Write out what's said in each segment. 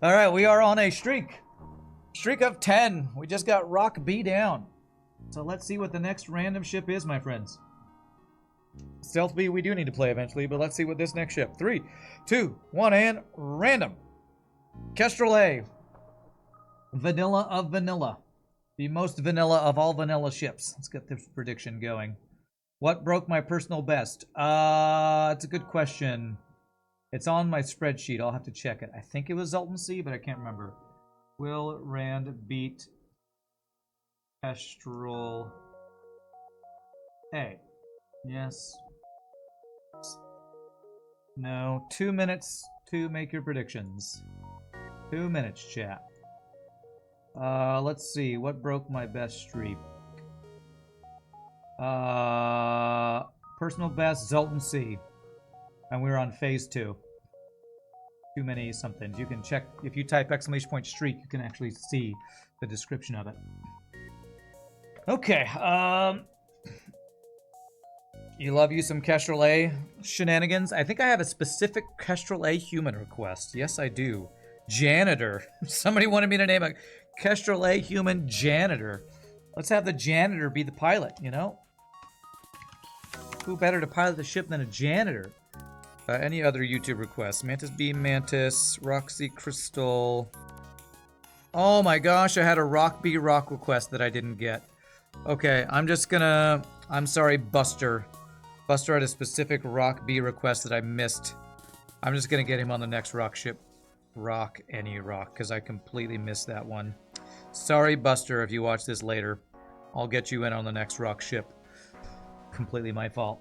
All right, we are on a streak. Streak of 10. We just got Rock B down. So let's see what the next random ship is, my friends. Stealth B we do need to play eventually, but let's see what this next ship. 3, 2, 1, and random. Kestrel A. Vanilla of vanilla. The most vanilla of all vanilla ships. Let's get this prediction going. What broke my personal best? It's a good question. It's on my spreadsheet. I'll have to check it. I think it was Zoltan C, but I can't remember. Will Rand beat Kestrel A? Yes. No. 2 minutes to make your predictions. 2 minutes, chat. Let's see. What broke my best streak? Personal best, Zoltan C. And we're on phase 2. Too many somethings. You can check, if you type ! streak, you can actually see the description of it. Okay, you love you some Kestrel A shenanigans? I think I have a specific Kestrel A human request. Yes, I do. Janitor. Somebody wanted me to name a Kestrel A human janitor. Let's have the janitor be the pilot, you know? Who better to pilot the ship than a janitor? Any other YouTube requests? Mantis B, Mantis, Roxy Crystal. Oh my gosh, I had a Rock B rock request that I didn't get. Okay, I'm just gonna... I'm sorry, Buster. Buster had a specific Rock B request that I missed. I'm just gonna get him on the next rock ship. Rock, any rock, because I completely missed that one. Sorry, Buster, if you watch this later. I'll get you in on the next rock ship. Completely my fault.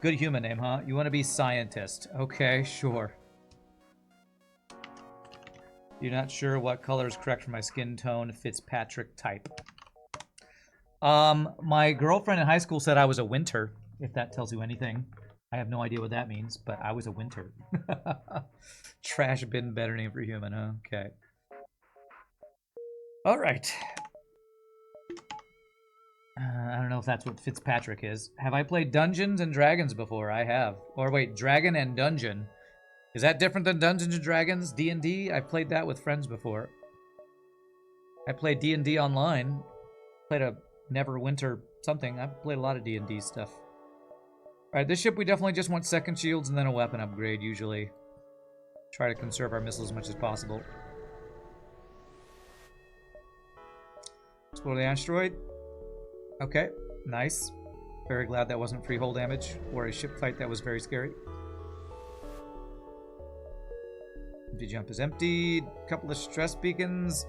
Good human name, huh? You want to be scientist. Okay, sure. You're not sure what color is correct for my skin tone, Fitzpatrick type. My girlfriend in high school said I was a winter, if that tells you anything. I have no idea what that means, but I was a winter. Trash bin, better name for human, huh? Okay. All right. I don't know if that's what Fitzpatrick is. Have I played Dungeons and Dragons before? I have. Or wait, Dragon and Dungeon. Is that different than Dungeons and Dragons? D&D? I've played that with friends before. I played D&D online. Played a Neverwinter something. I've played a lot of D&D stuff. Alright, this ship we definitely just want second shields and then a weapon upgrade, usually. Try to conserve our missiles as much as possible. Explore the asteroid. Okay, nice. Very glad that wasn't free hull damage or a ship fight that was very scary. Empty jump is emptied. Couple of stress beacons.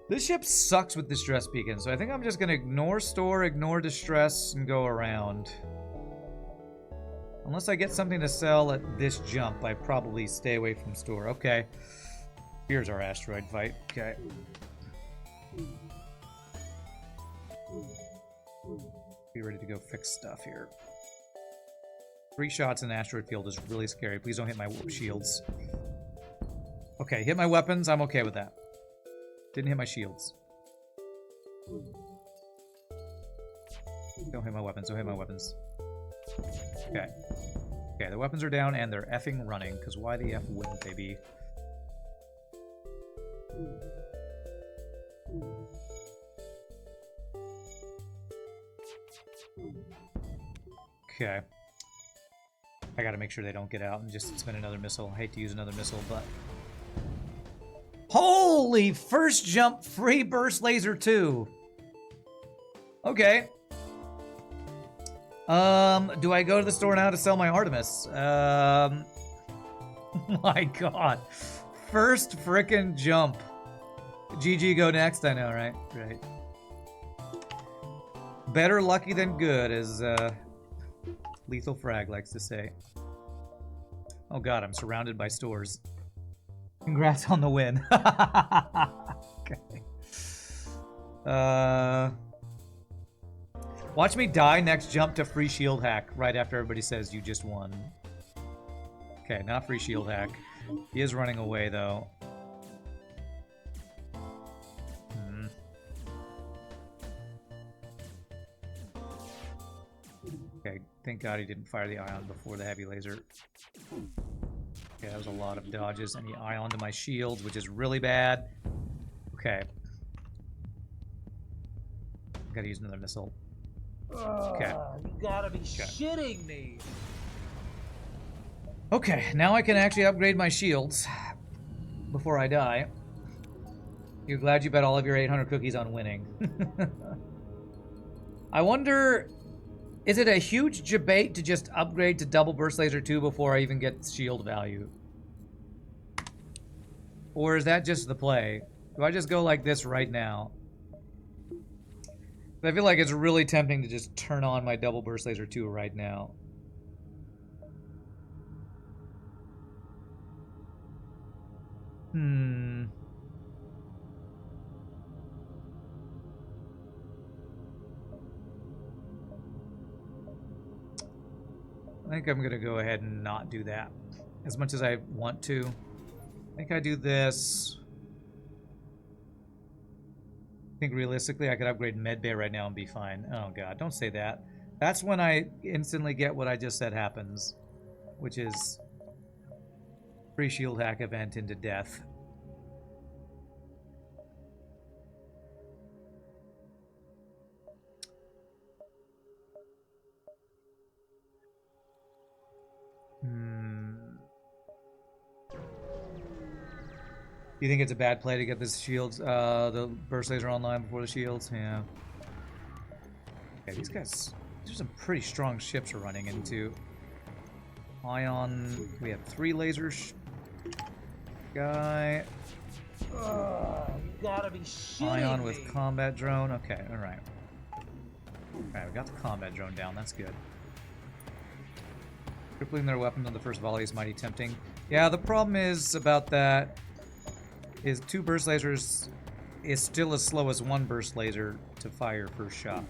This ship sucks with distress beacons, so I think I'm just gonna ignore store, ignore distress, and go around. Unless I get something to sell at this jump, I probably stay away from store. Okay. Here's our asteroid fight. Okay. Be ready to go fix stuff here. 3 shots in the asteroid field is really scary. Please don't hit my shields. Okay, hit my weapons. I'm okay with that. Didn't hit my shields. Don't hit my weapons. Don't hit my weapons. Okay. Okay, the weapons are down and they're effing running, because why the F wouldn't they be? Okay. I gotta make sure they don't get out and just spin another missile. I hate to use another missile, but... Holy! First jump, free burst laser 2! Okay. Do I go to the store now to sell my Artemis? My god. First frickin' jump. GG go next, I know, right? Right. Better lucky than good, as Lethal Frag likes to say. Oh god, I'm surrounded by stores. Congrats on the win. Okay. Watch me die next jump to free shield hack right after everybody says you just won. Okay, not free shield hack. He is running away though. Okay, thank God he didn't fire the ion before the heavy laser. Okay, that was a lot of dodges. Any eye onto my shields, which is really bad. Okay. Gotta use another missile. Okay. You gotta be shitting me. Okay, now I can actually upgrade my shields before I die. You're glad you bet all of your 800 cookies on winning. I wonder, is it a huge debate to just upgrade to double burst laser 2 before I even get shield value? Or is that just the play? Do I just go like this right now? I feel like it's really tempting to just turn on my double burst laser 2 right now. I think I'm gonna go ahead and not do that as much as I want to. I think I do this. I think realistically I could upgrade medbay right now and be fine. Oh god, don't say that. That's when I instantly get what I just said happens, which is free shield hack event into death. You think it's a bad play to get this shields, the burst laser online before the shields? Yeah. Okay, these guys, there's some pretty strong ships we're running into. Ion, we have 3 lasers. Guy. You gotta be shitting Ion me. with combat drone. Okay, alright. Alright, we got the combat drone down. That's good. Crippling their weapons on the first volley is mighty tempting. Yeah, the problem is about that is 2 burst lasers is still as slow as 1 burst laser to fire per shot.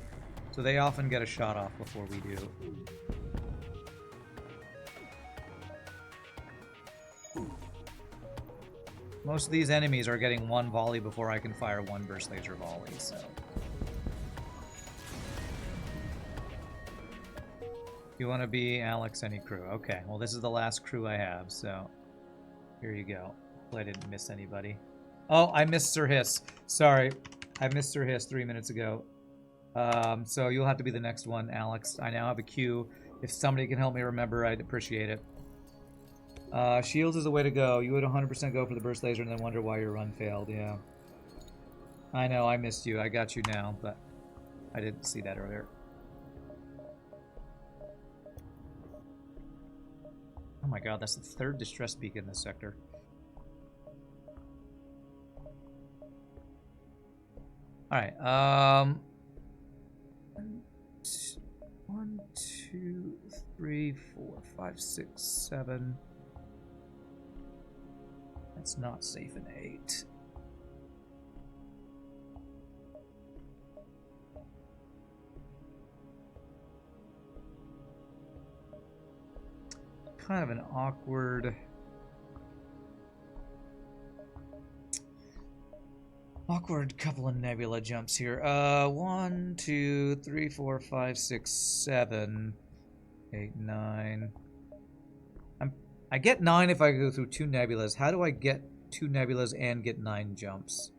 So they often get a shot off before we do. Most of these enemies are getting 1 volley before I can fire 1 burst laser volley, so. You want to be Alex, any crew? Okay, well this is the last crew I have, so here you go. Hopefully I didn't miss anybody. Oh, I missed Sir Hiss. Sorry, I missed Sir Hiss 3 minutes ago. So you'll have to be the next one, Alex. I now have a queue. If somebody can help me remember, I'd appreciate it. Shields is the way to go. You would 100% go for the burst laser and then wonder why your run failed. Yeah. I know, I missed you. I got you now, but I didn't see that earlier. Oh my god, that's the 3rd distress beacon in this sector. Alright, 1, 2, 3, 4, 5, 6, 7. That's not safe in 8. Kind of an awkward couple of nebula jumps here. 1, 2, 3, 4, 5, 6, 7, 8, 9. I get 9 if I go through 2 nebulas. How do I get 2 nebulas and get 9 jumps?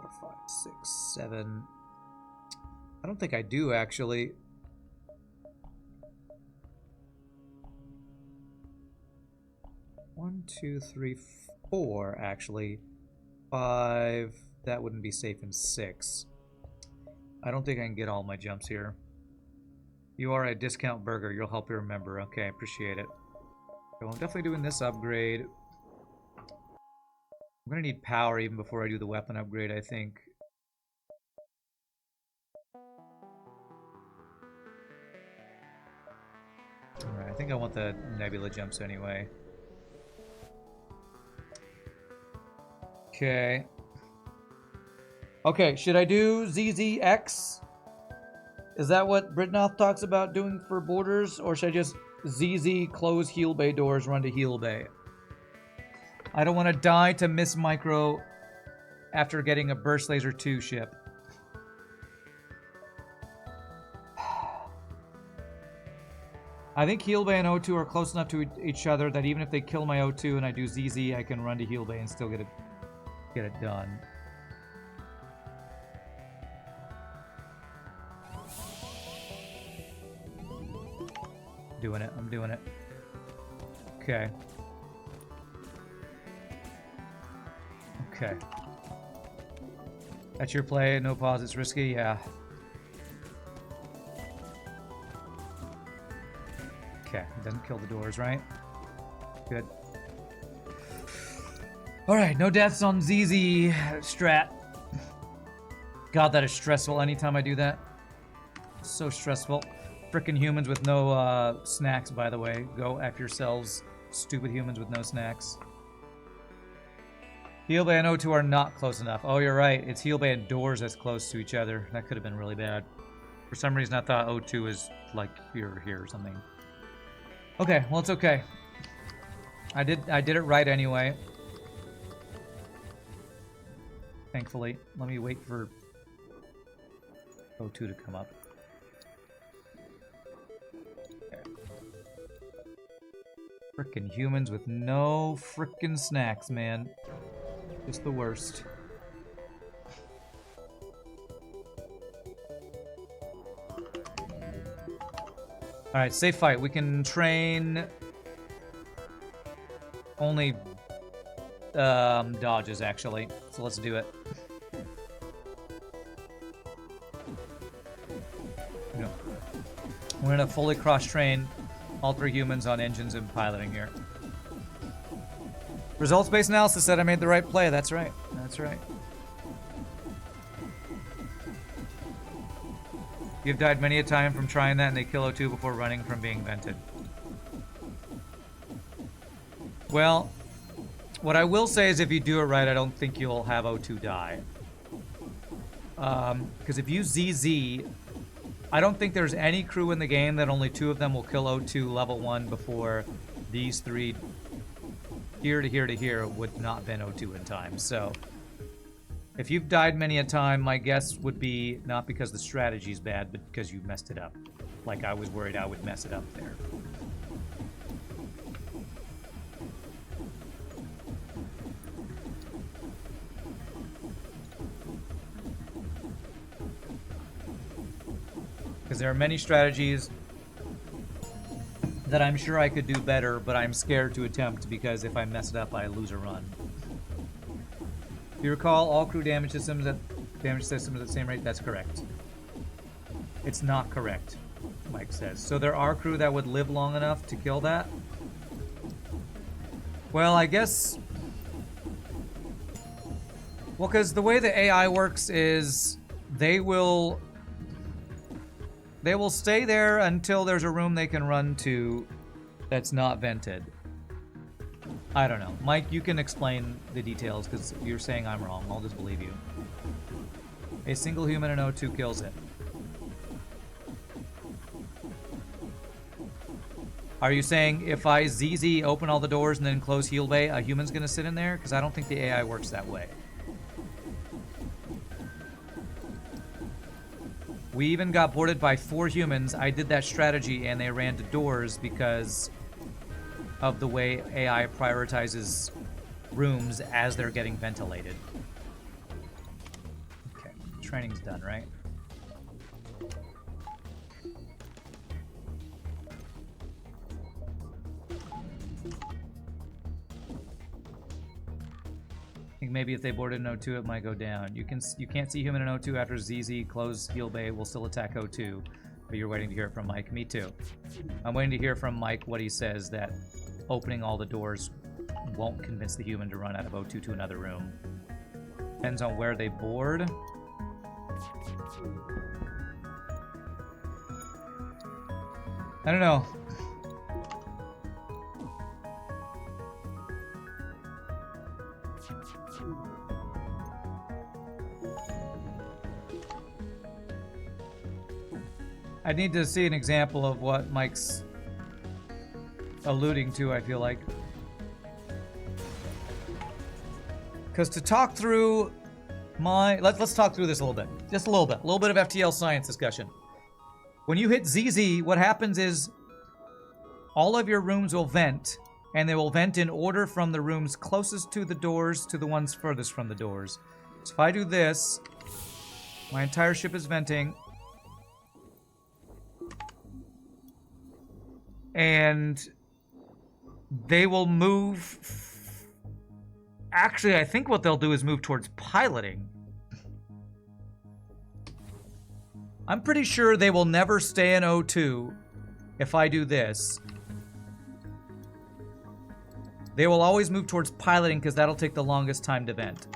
4, 5, 6, 7. I don't think I do, actually. One, 2, 3, 4, actually. 5. That wouldn't be safe in 6. I don't think I can get all my jumps here. You are a discount burger. You'll help me remember. Okay, appreciate it. So I'm definitely doing this upgrade. I'm going to need power even before I do the weapon upgrade, I think. Alright, I think I want the nebula jumps anyway. Okay. Okay, should I do ZZX? Is that what Britnoth talks about doing for borders? Or should I just ZZ close heal bay doors, run to heal bay? I don't want to die to miss micro after getting a burst laser 2 ship. I think Heal Bay and O2 are close enough to each other that even if they kill my O2 and I do ZZ, I can run to Heal Bay and still get it done. Doing it. I'm doing it. Okay. Okay. That's your play. No pause. It's risky. Yeah. Okay. It doesn't kill the doors, right? Good. Alright. No deaths on ZZ strat. God, that is stressful anytime I do that. So stressful. Frickin' humans with no snacks, by the way. Go F yourselves. Stupid humans with no snacks. Heal Bay and O2 are not close enough. Oh, you're right. It's Heal Bay and doors that's close to each other. That could have been really bad. For some reason, I thought O2 was like here or here or something. Okay, well, it's okay. I did it right anyway. Thankfully. Let me wait for O2 to come up. Frickin' humans with no frickin' snacks, man. Just the worst. Alright, safe fight. We can train only dodges, actually. So let's do it. No. We're gonna fully cross-train all 3 humans on engines and piloting here. Results-based analysis said I made the right play. That's right. That's right. You've died many a time from trying that and they kill O2 before running from being vented. Well, what I will say is if you do it right, I don't think you'll have O2 die. Because if you ZZ, I don't think there's any crew in the game that only 2 of them will kill O2 level 1 before these 3 here to here to here would not been O2 in time. So if you've died many a time, my guess would be not because the strategy's bad, but because you messed it up. Like I was worried I would mess it up there. Because there are many strategies that I'm sure I could do better, but I'm scared to attempt because if I mess it up, I lose a run. If you recall, all crew damage systems at the same rate. That's correct. It's not correct, Mike says. So there are crew that would live long enough to kill that. Well, I guess. Well, because the way the AI works is they will stay there until there's a room they can run to that's not vented. I don't know. Mike, you can explain the details because you're saying I'm wrong. I'll just believe you. A single human in O2 kills it. Are you saying if I ZZ open all the doors and then close Heal Bay, a human's going to sit in there? Because I don't think the AI works that way. We even got boarded by 4 humans. I did that strategy and they ran to doors because of the way AI prioritizes rooms as they're getting ventilated. Okay, training's done, right? I think maybe if they boarded an O2, it might go down. You can't see human in O2 after ZZ close Heal Bay will still attack O2. But you're waiting to hear it from Mike. Me too. I'm waiting to hear from Mike what he says that opening all the doors won't convince the human to run out of O2 to another room. Depends on where they board. I don't know. I need to see an example of what Mike's alluding to, I feel like. Because to talk through my... Let's talk through this a little bit. Just a little bit. A little bit of FTL science discussion. When you hit ZZ, what happens is all of your rooms will vent, and they will vent in order from the rooms closest to the doors to the ones furthest from the doors. So if I do this, my entire ship is venting. And they will move. Actually, I think what they'll do is move towards piloting. I'm pretty sure they will never stay in O2 if I do this. They will always move towards piloting because that'll take the longest time to vent.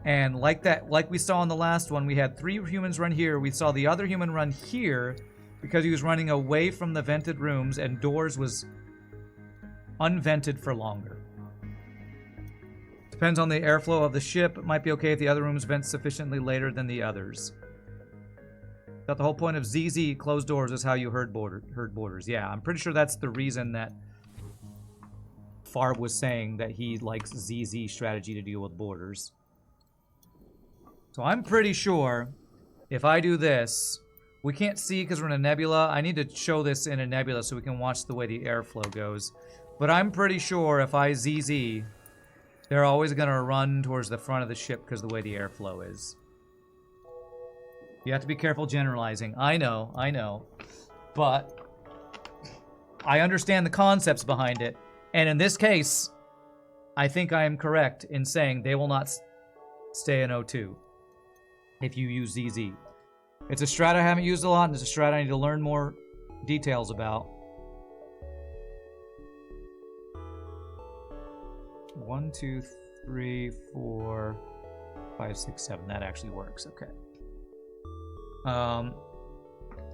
And like we saw in the last one, we had 3 humans run here. We saw the other human run here because he was running away from the vented rooms and doors was unvented for longer. Depends on the airflow of the ship. It might be okay if the other rooms vent sufficiently later than the others. But the whole point of ZZ closed doors is how you herd borders. Yeah, I'm pretty sure that's the reason that Farb was saying that he likes ZZ strategy to deal with borders. So I'm pretty sure if I do this, we can't see because we're in a nebula. I need to show this in a nebula so we can watch the way the airflow goes. But I'm pretty sure if I ZZ, they're always going to run towards the front of the ship because of the way the airflow is. You have to be careful generalizing. I know. But I understand the concepts behind it. And in this case, I think I am correct in saying they will not stay in O2 if you use ZZ. It's a strat I haven't used a lot, and it's a strat I need to learn more details about. 1, 2, 3, 4, 5, 6, 7. That actually works. Okay.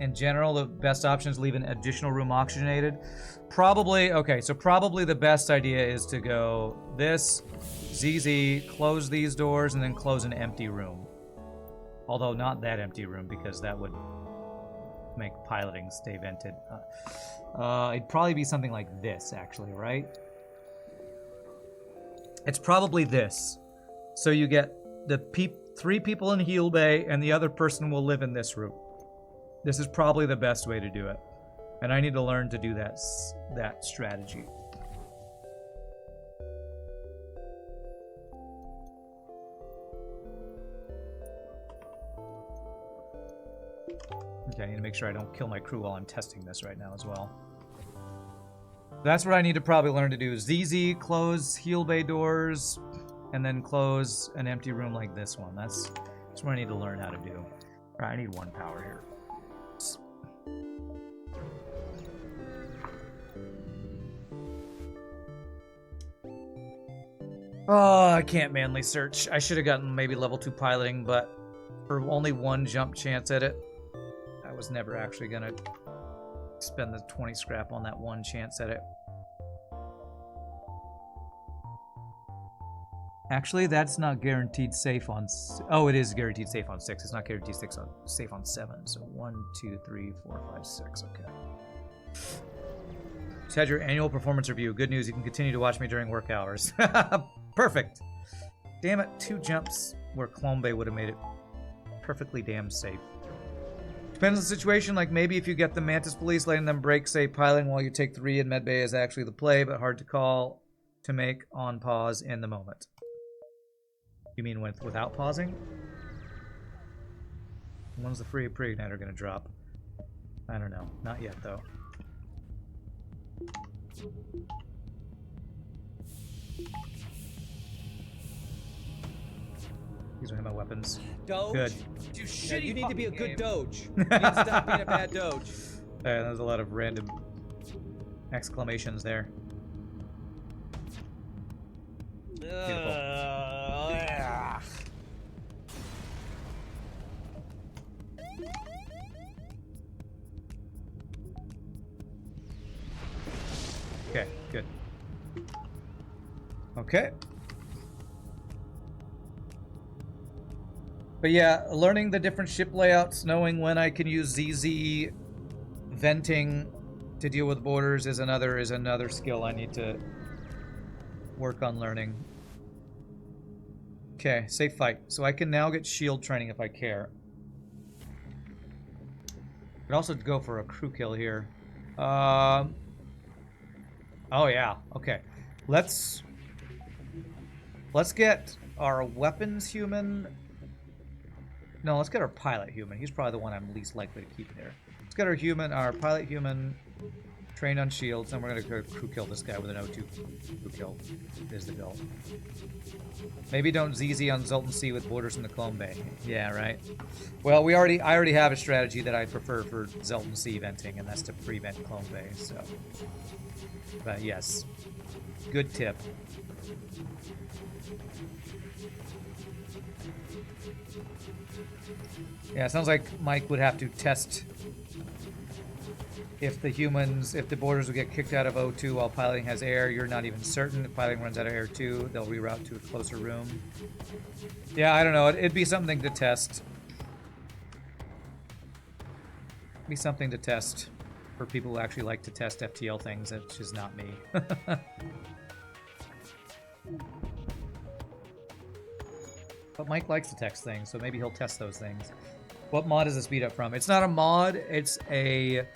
In general, the best option is leave an additional room oxygenated. Probably, okay, so probably the best idea is to go this, ZZ, close these doors, and then close an empty room. Although not that empty room, because that would make piloting stay vented. It'd probably be something like this, actually, right? It's probably this. So you get the 3 people in Heal Bay, and the other person will live in this room. This is probably the best way to do it. And I need to learn to do that strategy. Okay, I need to make sure I don't kill my crew while I'm testing this right now as well. That's what I need to probably learn to do. ZZ, close Heal Bay doors, and then close an empty room like this one. That's what I need to learn how to do. All right, I need 1 power here. Oh, I can't manly search. I should have gotten maybe level 2 piloting, but for only 1 jump chance at it, I was never actually gonna spend the 20 scrap on that 1 chance at it. Actually, that's not guaranteed safe on... Oh, it is guaranteed safe on 6. It's not guaranteed safe on 7. So 1, 2, 3, 4, 5, 6. Okay. Just had your annual performance review. Good news, you can continue to watch me during work hours. Perfect. Damn it, 2 jumps where Clone Bay would have made it perfectly damn safe. Depends on the situation, like maybe if you get the Mantis Police, letting them break, say, piloting while you take 3 in Medbay is actually the play, but hard to call to make on pause in the moment. You mean without pausing? When's the free pre-igniter gonna drop? I don't know. Not yet, though. These are my weapons. Doge? Good. You shitty yeah, you need to be a good Doge. You need to stop being a bad Doge. There's a lot of random exclamations there. Beautiful. Okay, good. Okay. But yeah, learning the different ship layouts, knowing when I can use ZZ venting to deal with borders is another skill I need to work on learning. Okay, safe fight. So I can now get shield training if I care. Could also go for a crew kill here. Oh yeah. Okay. Let's get our weapons human. No, let's get our pilot human. He's probably the one I'm least likely to keep there. Let's get our pilot human, trained on shields, and we're gonna go crew kill this guy with an O2 crew kill. Is the goal. Maybe don't ZZ on Zoltan Sea with borders in the Clone Bay. Yeah, right. Well, I already have a strategy that I prefer for Zoltan Sea venting, and that's to prevent Clone Bay. So, but yes, good tip. Yeah, it sounds like Mike would have to test if the borders will get kicked out of O2 while piloting has air. You're not even certain. If piloting runs out of air too, they'll reroute to a closer room. Yeah, I don't know. It'd be something to test. Be something to test for people who actually like to test FTL things. That's just not me. But Mike likes to test things, so maybe he'll test those things. What mod is the speed up from? It's not a mod, it's a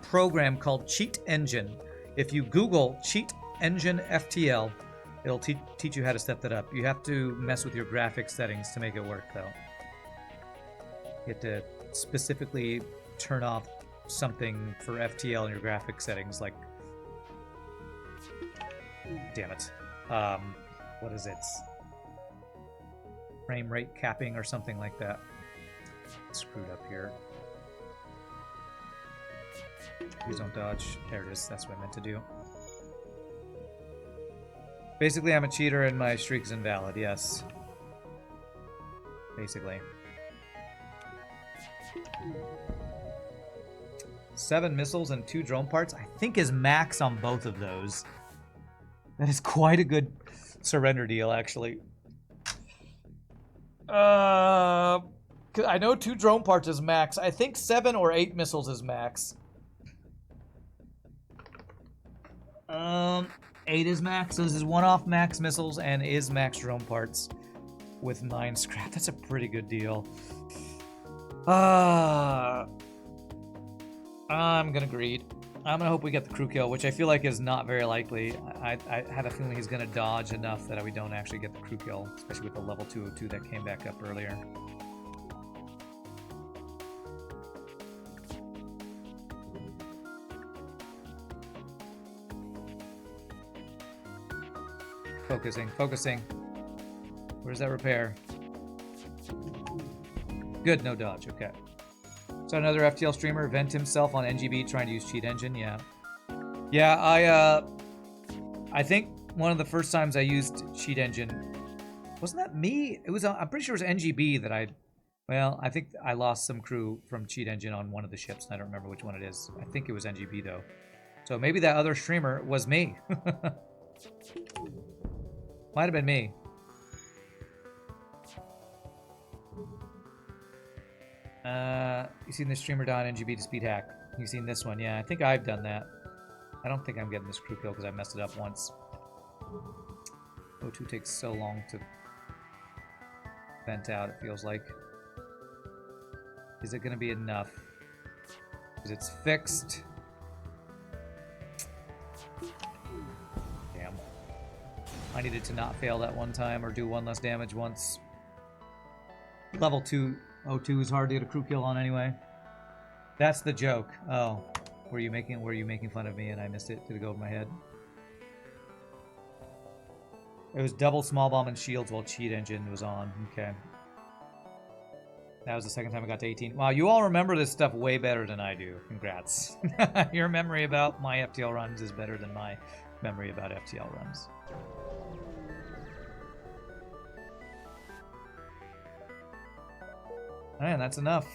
program called Cheat Engine. If you Google Cheat Engine FTL, it'll teach you how to set that up. You have to mess with your graphics settings to make it work, though. You have to specifically turn off something for FTL in your graphics settings, like... Damn it. What is it? Frame rate capping or something like that. Screwed up here. Please don't dodge. There it is. That's what I meant to do. Basically, I'm a cheater and my streak is invalid. Yes. Basically. 7 missiles and 2 drone parts, I think is max on both of those. That is quite a good surrender deal, actually. I know 2 drone parts is max. I think 7 or 8 missiles is max. 8 is max. So this is 1-off max missiles and is max drone parts with 9 scrap. That's a pretty good deal. I'm gonna greed. I'm gonna hope we get the crew kill, which I feel like is not very likely. I have a feeling he's gonna dodge enough that we don't actually get the crew kill, especially with the level 202 that came back up earlier. Focusing. Where's that repair? Good, no dodge, okay. So another FTL streamer vent himself on NGB trying to use Cheat Engine, yeah. Yeah, I think one of the first times I used Cheat Engine, wasn't that me? It was, I'm pretty sure it was NGB that I think I lost some crew from Cheat Engine on one of the ships, and I don't remember which one it is. I think it was NGB though. So maybe that other streamer was me. Might have been me. You seen this streamer die on NGB to speed hack? You seen this one? Yeah, I think I've done that. I don't think I'm getting this crew kill because I messed it up once. O2 takes so long to vent out, it feels like. Is it going to be enough? Because it's fixed. Damn. I needed to not fail that one time or do 1 less damage once. Level 2 O2 is hard to get a crew kill on anyway. That's the joke. Oh, were you making fun of me and I missed it? Did it go over my head? It was double small bomb and shields while Cheat Engine was on. Okay. That was the second time I got to 18. Wow, you all remember this stuff way better than I do. Congrats. Your memory about my FTL runs is better than my memory about FTL runs. And that's enough.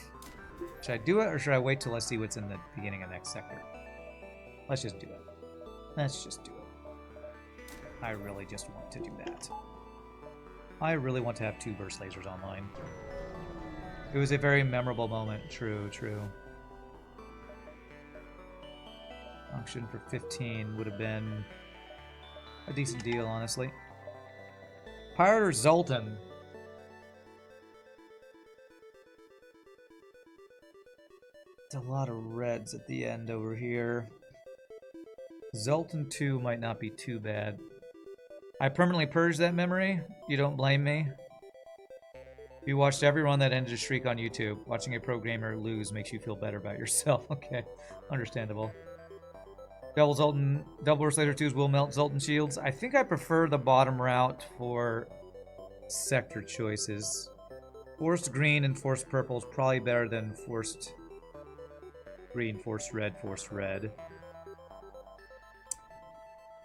Should I do it, or should I wait till I see what's in the beginning of next sector? Let's just do it. Let's just do it. I really just want to do that. I really want to have 2 burst lasers online. It was a very memorable moment. True, true. Function for 15 would have been a decent deal, honestly. Pirate or Zoltan? It's a lot of reds at the end over here. Zoltan 2 might not be too bad. I permanently purged that memory. You don't blame me. You watched every run that ended a streak on YouTube. Watching a pro gamer lose makes you feel better about yourself. Okay, understandable. Double Zoltan, Double Burst Laser 2s will melt Zoltan shields. I think I prefer the bottom route for sector choices. Forced green and forced purple is probably better than forced green, forced red, forced red.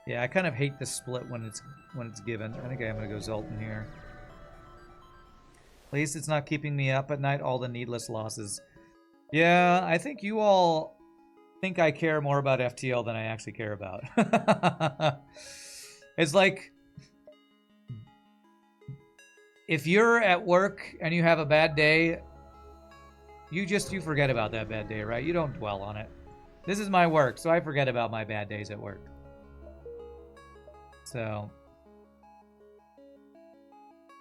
Yeah, I kind of hate the split when it's given. I think I'm gonna go Zoltan here. At least it's not keeping me up at night, all the needless losses. Yeah, I think you all think I care more about FTL than I actually care about. It's like, if you're at work and you have a bad day, you forget about that bad day, right? You don't dwell on it. This is my work, so I forget about my bad days at work. So,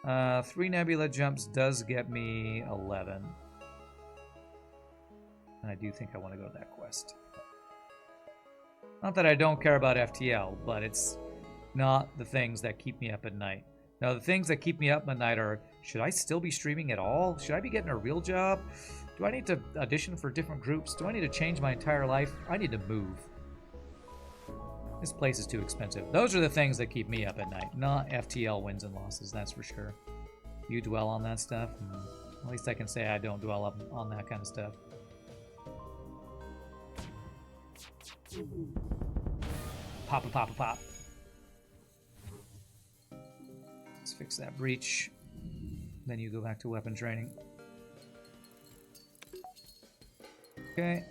3 Nebula jumps does get me 11. And I do think I want to go to that quest. Not that I don't care about FTL, but it's not the things that keep me up at night. Now, the things that keep me up at night are, should I still be streaming at all? Should I be getting a real job? Do I need to audition for different groups? Do I need to change my entire life? I need to move. This place is too expensive. Those are the things that keep me up at night, not FTL wins and losses, that's for sure. You dwell on that stuff? At least I can say I don't dwell up on that kind of stuff. Pop, pop, pop. Let's fix that breach. Then you go back to weapon training. Okay.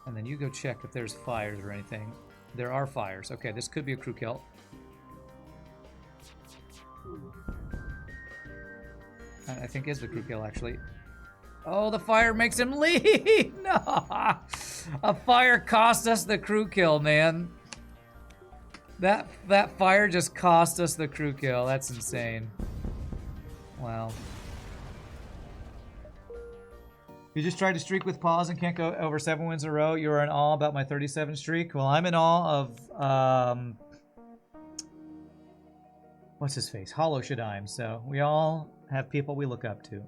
And then you go check if there's fires or anything. There are fires. Okay, this could be a crew kill. I think is the crew kill, actually. Oh, the fire makes him leave! No! A fire cost us the crew kill, man. That fire just cost us the crew kill. That's insane. Wow. You just tried to streak with pause and can't go over 7 wins in a row. You are in awe about my 37 streak. Well, I'm in awe of, what's his face? Hollow Shadime. So we all have people we look up to.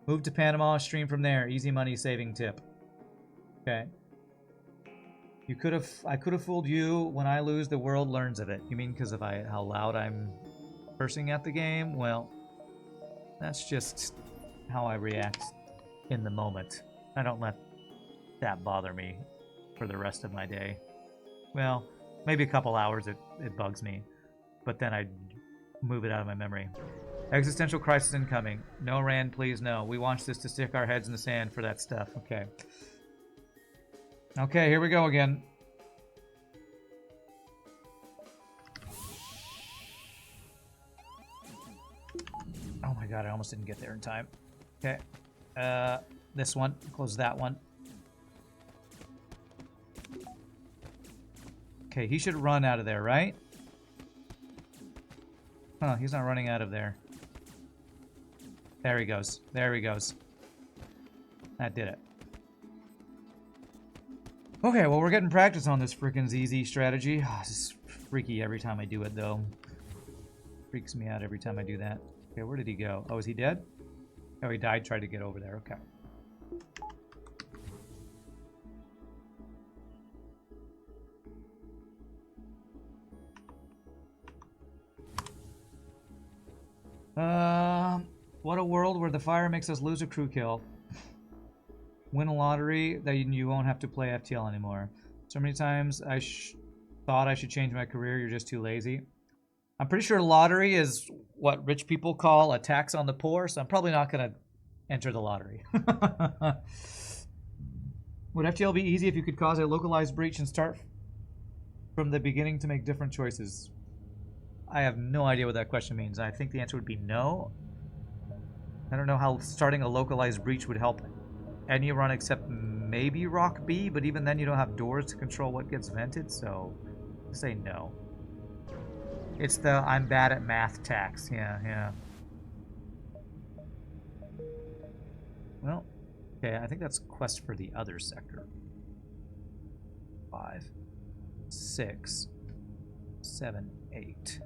Move to Panama, stream from there. Easy money saving tip. Okay. I could have fooled you. When I lose, the world learns of it. You mean because of how loud I'm cursing at the game? Well, that's just how I react in the moment. I don't let that bother me for the rest of my day. Well, maybe a couple hours it bugs me, but then I move it out of my memory. Existential crisis incoming. No, Rand, please, no. We want this to stick our heads in the sand for that stuff. Okay. Okay, here we go again. Oh my god, I almost didn't get there in time. Okay. This one. Close that one. Okay, he should run out of there, right? Huh, he's not running out of there. There he goes. There he goes. That did it. Okay, well, we're getting practice on this freaking ZZ strategy. Oh, this is freaky every time I do it, though. Freaks me out every time I do that. Okay, where did he go? Oh, is he dead? Oh, he died, tried to get over there. Okay. What a world where the fire makes us lose a crew kill. Win a lottery that you won't have to play FTL anymore. So many times I thought I should change my career, you're just too lazy. I'm pretty sure lottery is what rich people call a tax on the poor, so I'm probably not going to enter the lottery. Would FTL be easy if you could cause a localized breach and start from the beginning to make different choices? I have no idea what that question means. I think the answer would be no. I don't know how starting a localized breach would help any run except maybe Rock B, but even then you don't have doors to control what gets vented, so I'll say no. It's the I'm bad at math tax. Yeah, yeah. Well, Okay, I think that's quest for the other sector. 5, 6, 7, 8.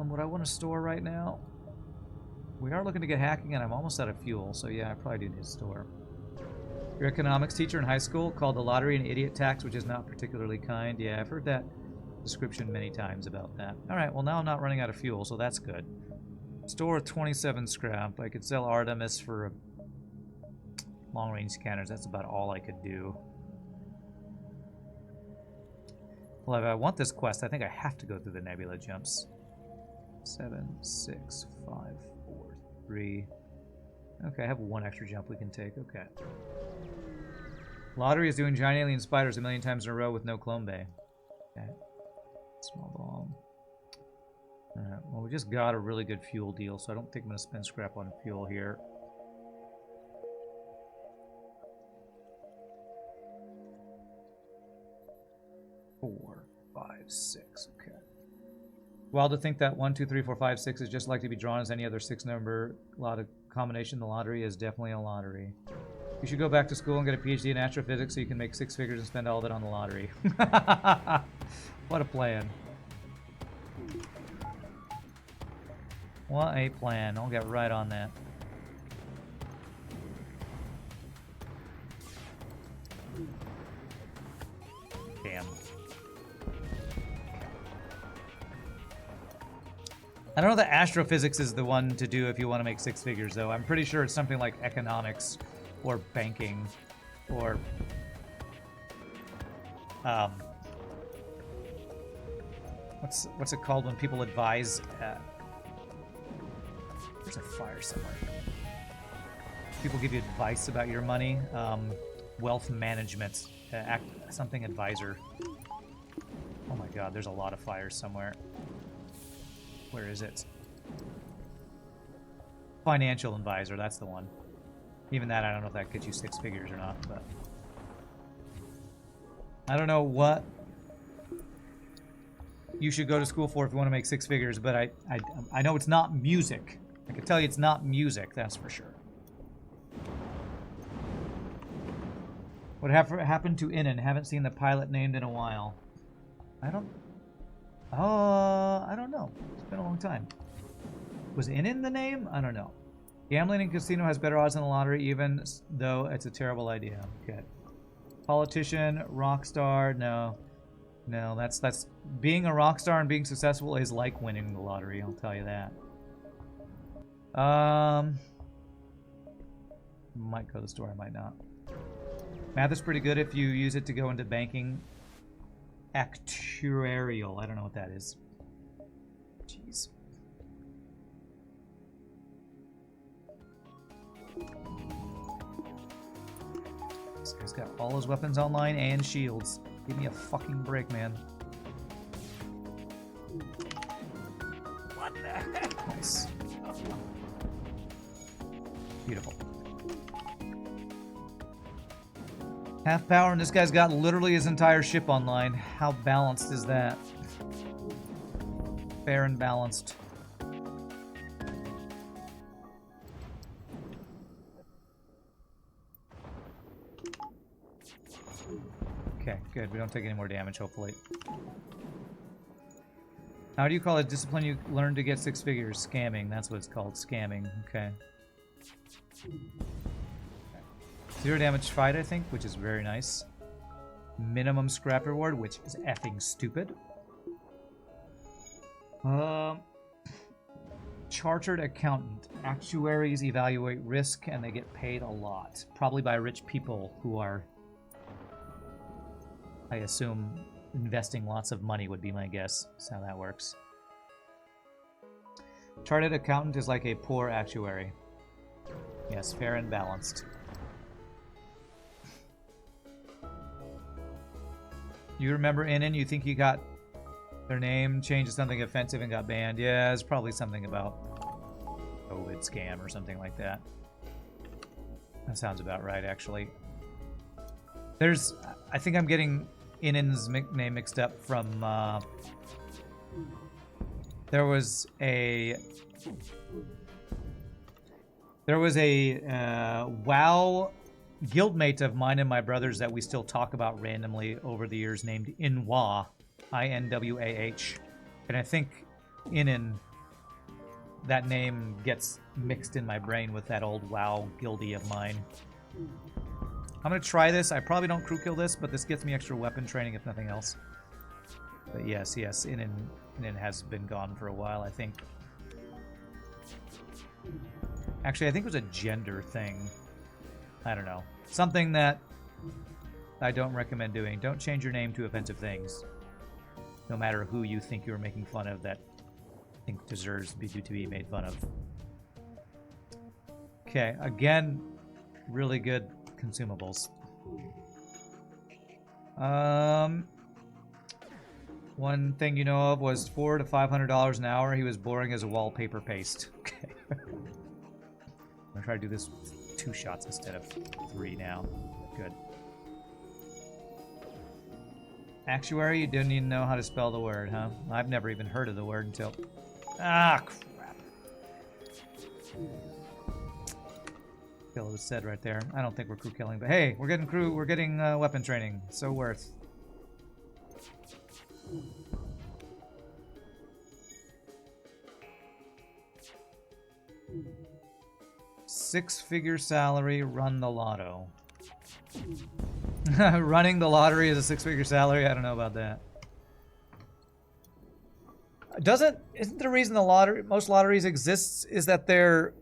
What I want to store right now? We are looking to get hacking, and I'm almost out of fuel, so yeah, I probably do need to store. Your economics teacher in high school called the lottery an idiot tax, which is not particularly kind. Yeah, I've heard that description many times about that. Alright, well now I'm not running out of fuel, so that's good. Store 27 scrap. I could sell Artemis for long-range scanners. That's about all I could do. Well, if I want this quest, I think I have to go through the nebula jumps. 7, 6, 5, 4, 3. Okay, I have one extra jump we can take. Okay. Lottery is doing giant alien spiders a million times in a row with no clone bay. Okay. Small bomb. Alright, well, we just got a really good fuel deal, so I don't think I'm going to spend scrap on fuel here. Four, 5, 6. Okay. Wild to think that 1, 2, 3, 4, 5, 6 is just like to be drawn as any other 6-number combination. The lottery is definitely a lottery. You should go back to school and get a PhD in astrophysics so you can make 6 figures and spend all of it on the lottery. What a plan. What a plan. I'll get right on that. Damn. I don't know that astrophysics is the one to do if you want to make 6 figures, though. I'm pretty sure it's something like economics or banking or what's it called when people advise? There's a fire somewhere. People give you advice about your money. Wealth management, something advisor. Oh my God, there's a lot of fires somewhere. Where is it? Financial advisor, that's the one. Even that, I don't know if that gets you 6 figures or not, but I don't know what you should go to school for if you want to make 6 figures, but I know it's not music. I can tell you it's not music, that's for sure. What happened to Inan? Haven't seen the pilot named in a while. I don't know. It's been a long time. Was Inan the name? I don't know. Gambling in casino has better odds than the lottery, even though it's a terrible idea. Okay. Politician, rock star, no. No, that's being a rock star and being successful is like winning the lottery, I'll tell you that. Might go to the store, I might not. Math is pretty good if you use it to go into banking. Actuarial, I don't know what that is. Jeez. This guy's got all his weapons online and shields. Give me a fucking break, man. What the heck? Nice. Beautiful. Half power, and this guy's got literally his entire ship online. How balanced is that? Fair and balanced. Okay, good. We don't take any more damage, hopefully. How do you call a discipline you learn to get 6 figures? Scamming. That's what it's called. Scamming. Okay. 0 damage fight, I think, which is very nice. Minimum scrap reward, which is effing stupid. Chartered accountant. Actuaries evaluate risk and they get paid a lot. Probably by rich people who are, I assume, investing lots of money would be my guess. That's how that works. Chartered accountant is like a poor actuary. Yes, fair and balanced. You remember Inan? You think you got their name changed to something offensive and got banned? Yeah, it's probably something about COVID scam or something like that. That sounds about right, actually. I think I'm getting Inan's name mixed up from, there was a There was a WoW guildmate of mine and my brother's that we still talk about randomly over the years named Inwah, I-N-W-A-H. And I think Inin, that name gets mixed in my brain with that old WoW guildie of mine. I'm going to try this. I probably don't crew kill this, but this gets me extra weapon training if nothing else. But yes, Inin has been gone for a while, I think. Actually, I think it was a gender thing. I don't know. Something that I don't recommend doing. Don't change your name to offensive things. No matter who you think you're making fun of that I think deserves to be made fun of. Okay, again, really good consumables. One thing you know of was $400 to $500 an hour. He was boring as a wallpaper paste. Okay. I'm gonna try to do this with 2 shots instead of 3 now. Good. Actuary, you didn't even know how to spell the word, huh? I've never even heard of the word until... Ah, crap. Kill was said right there. I don't think we're crew killing, but hey, we're getting weapon training. So worth. Six-figure salary, run the lotto. Running the lottery is a 6-figure salary? I don't know about that. Isn't the reason most lotteries exist is that they're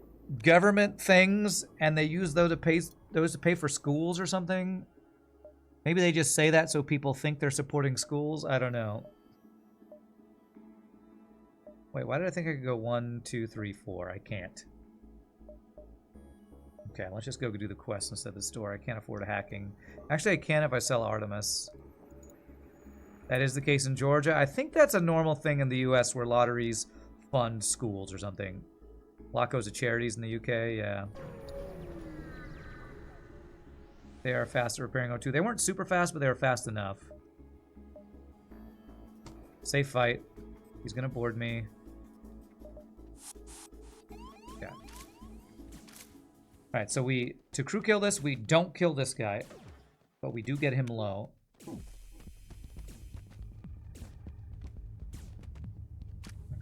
government things and they use those to pay for schools or something? Maybe they just say that so people think they're supporting schools? I don't know. Wait, why did I think I could go 1, 2, 3, 4? I can't. Okay, let's just go do the quest instead of the store. I can't afford a hacking. Actually, I can if I sell Artemis. That is the case in Georgia. I think that's a normal thing in the U.S. where lotteries fund schools or something. Lot goes to charities in the UK, yeah. They are fast at repairing O2. They weren't super fast, but they were fast enough. Safe fight. He's gonna board me. Yeah. Alright, so to crew kill this, we don't kill this guy. But we do get him low. Like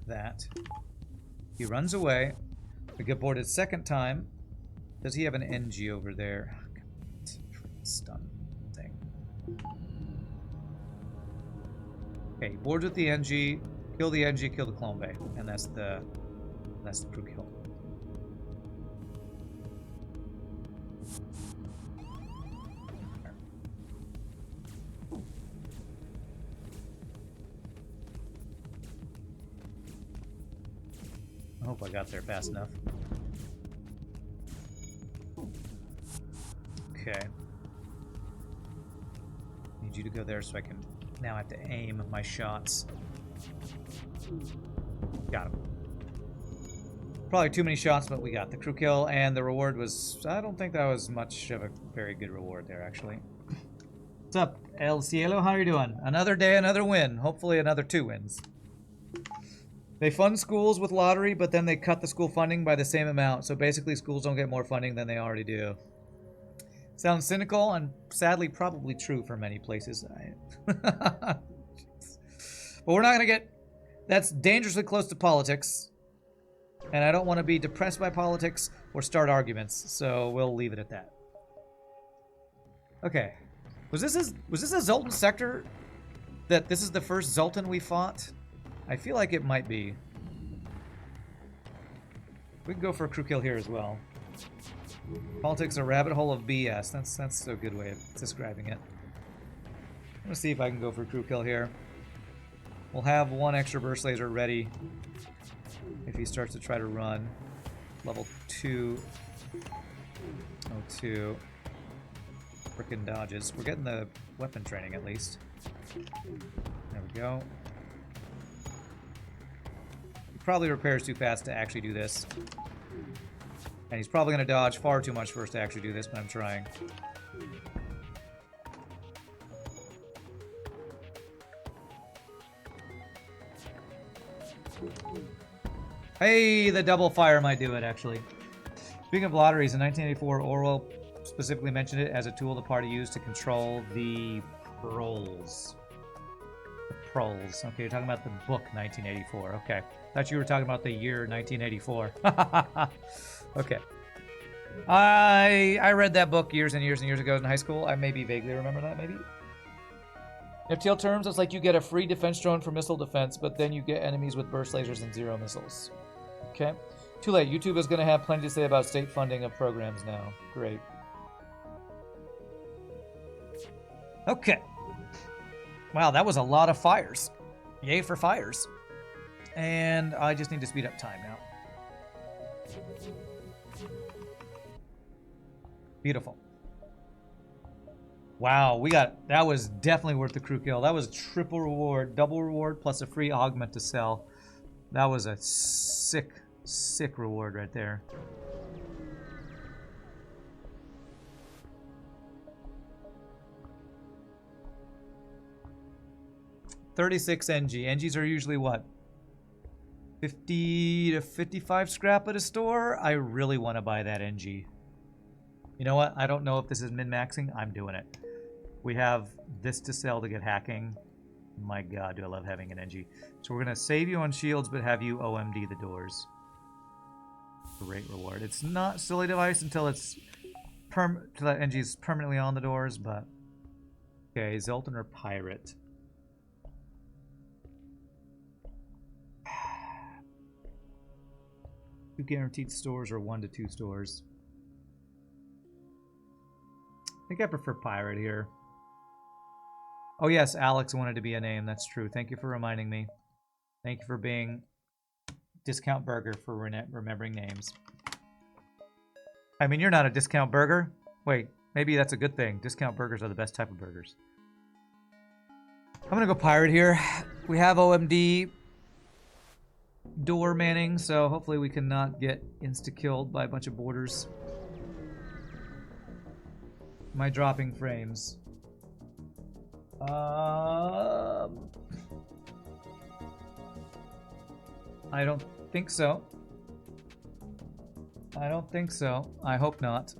that. He runs away. We get boarded second time. Does he have an NG over there? Stun thing. Okay, boards with the NG, kill the NG, kill the clone bay, and that's the crew kill. I hope I got there fast enough. Okay. Need you to go there so I can now have to aim my shots. Got him. Probably too many shots, but we got the crew kill, and the reward was... I don't think that was much of a very good reward there, actually. What's up, El Cielo? How are you doing? Another day, another win. Hopefully another 2 wins. They fund schools with lottery, but then they cut the school funding by the same amount. So basically schools don't get more funding than they already do. Sounds cynical and sadly probably true for many places. But we're not going to get... That's dangerously close to politics. And I don't want to be depressed by politics or start arguments. So we'll leave it at that. Okay. Was this a Zoltan sector? That this is the first Zoltan we fought? I feel like it might be. We can go for a crew kill here as well. Politics a rabbit hole of BS. That's a good way of describing it. I'm gonna see if I can go for a crew kill here. We'll have 1 extra burst laser ready if he starts to try to run. Level 2. O2. Frickin' dodges. We're getting the weapon training at least. There we go. Probably repairs too fast to actually do this. And he's probably going to dodge far too much for us to actually do this, but I'm trying. Hey, the double fire might do it, actually. Speaking of lotteries, in 1984, Orwell specifically mentioned it as a tool the party used to control the proles. The proles. Okay, you're talking about the book 1984. Okay. Thought you were talking about the year 1984. Okay. I read that book years and years and years ago in high school. I maybe vaguely remember that, maybe. FTL terms, it's like you get a free defense drone for missile defense, but then you get enemies with burst lasers and 0 missiles. Okay. Too late. YouTube is going to have plenty to say about state funding of programs now. Great. Okay. Wow, that was a lot of fires. Yay for fires. And I just need to speed up time now. Beautiful. Wow, that was definitely worth the crew kill. That was triple reward, double reward, plus a free augment to sell. That was a sick reward right there. $36 NG. NGs are usually what? 50 to 55 scrap at a store? I really want to buy that NG. You know what? I don't know if this is min-maxing. I'm doing it. We have this to sell to get hacking. My god, do I love having an NG. So we're going to save you on shields, but have you OMD the doors. Great reward. It's not silly device until it's till that NG is permanently on the doors, but... Okay, Zoltan or Pirate? Two guaranteed stores or 1 to 2 stores. I think I prefer Pirate here. Oh yes, Alex wanted to be a name. That's true. Thank you for reminding me. Thank you for being Discount Burger for remembering names. I mean, you're not a Discount Burger. Wait, maybe that's a good thing. Discount Burgers are the best type of burgers. I'm gonna go Pirate here. We have OMD door manning, so hopefully we can not get insta-killed by a bunch of boarders. Am I dropping frames? I don't think so. I don't think so. I hope not.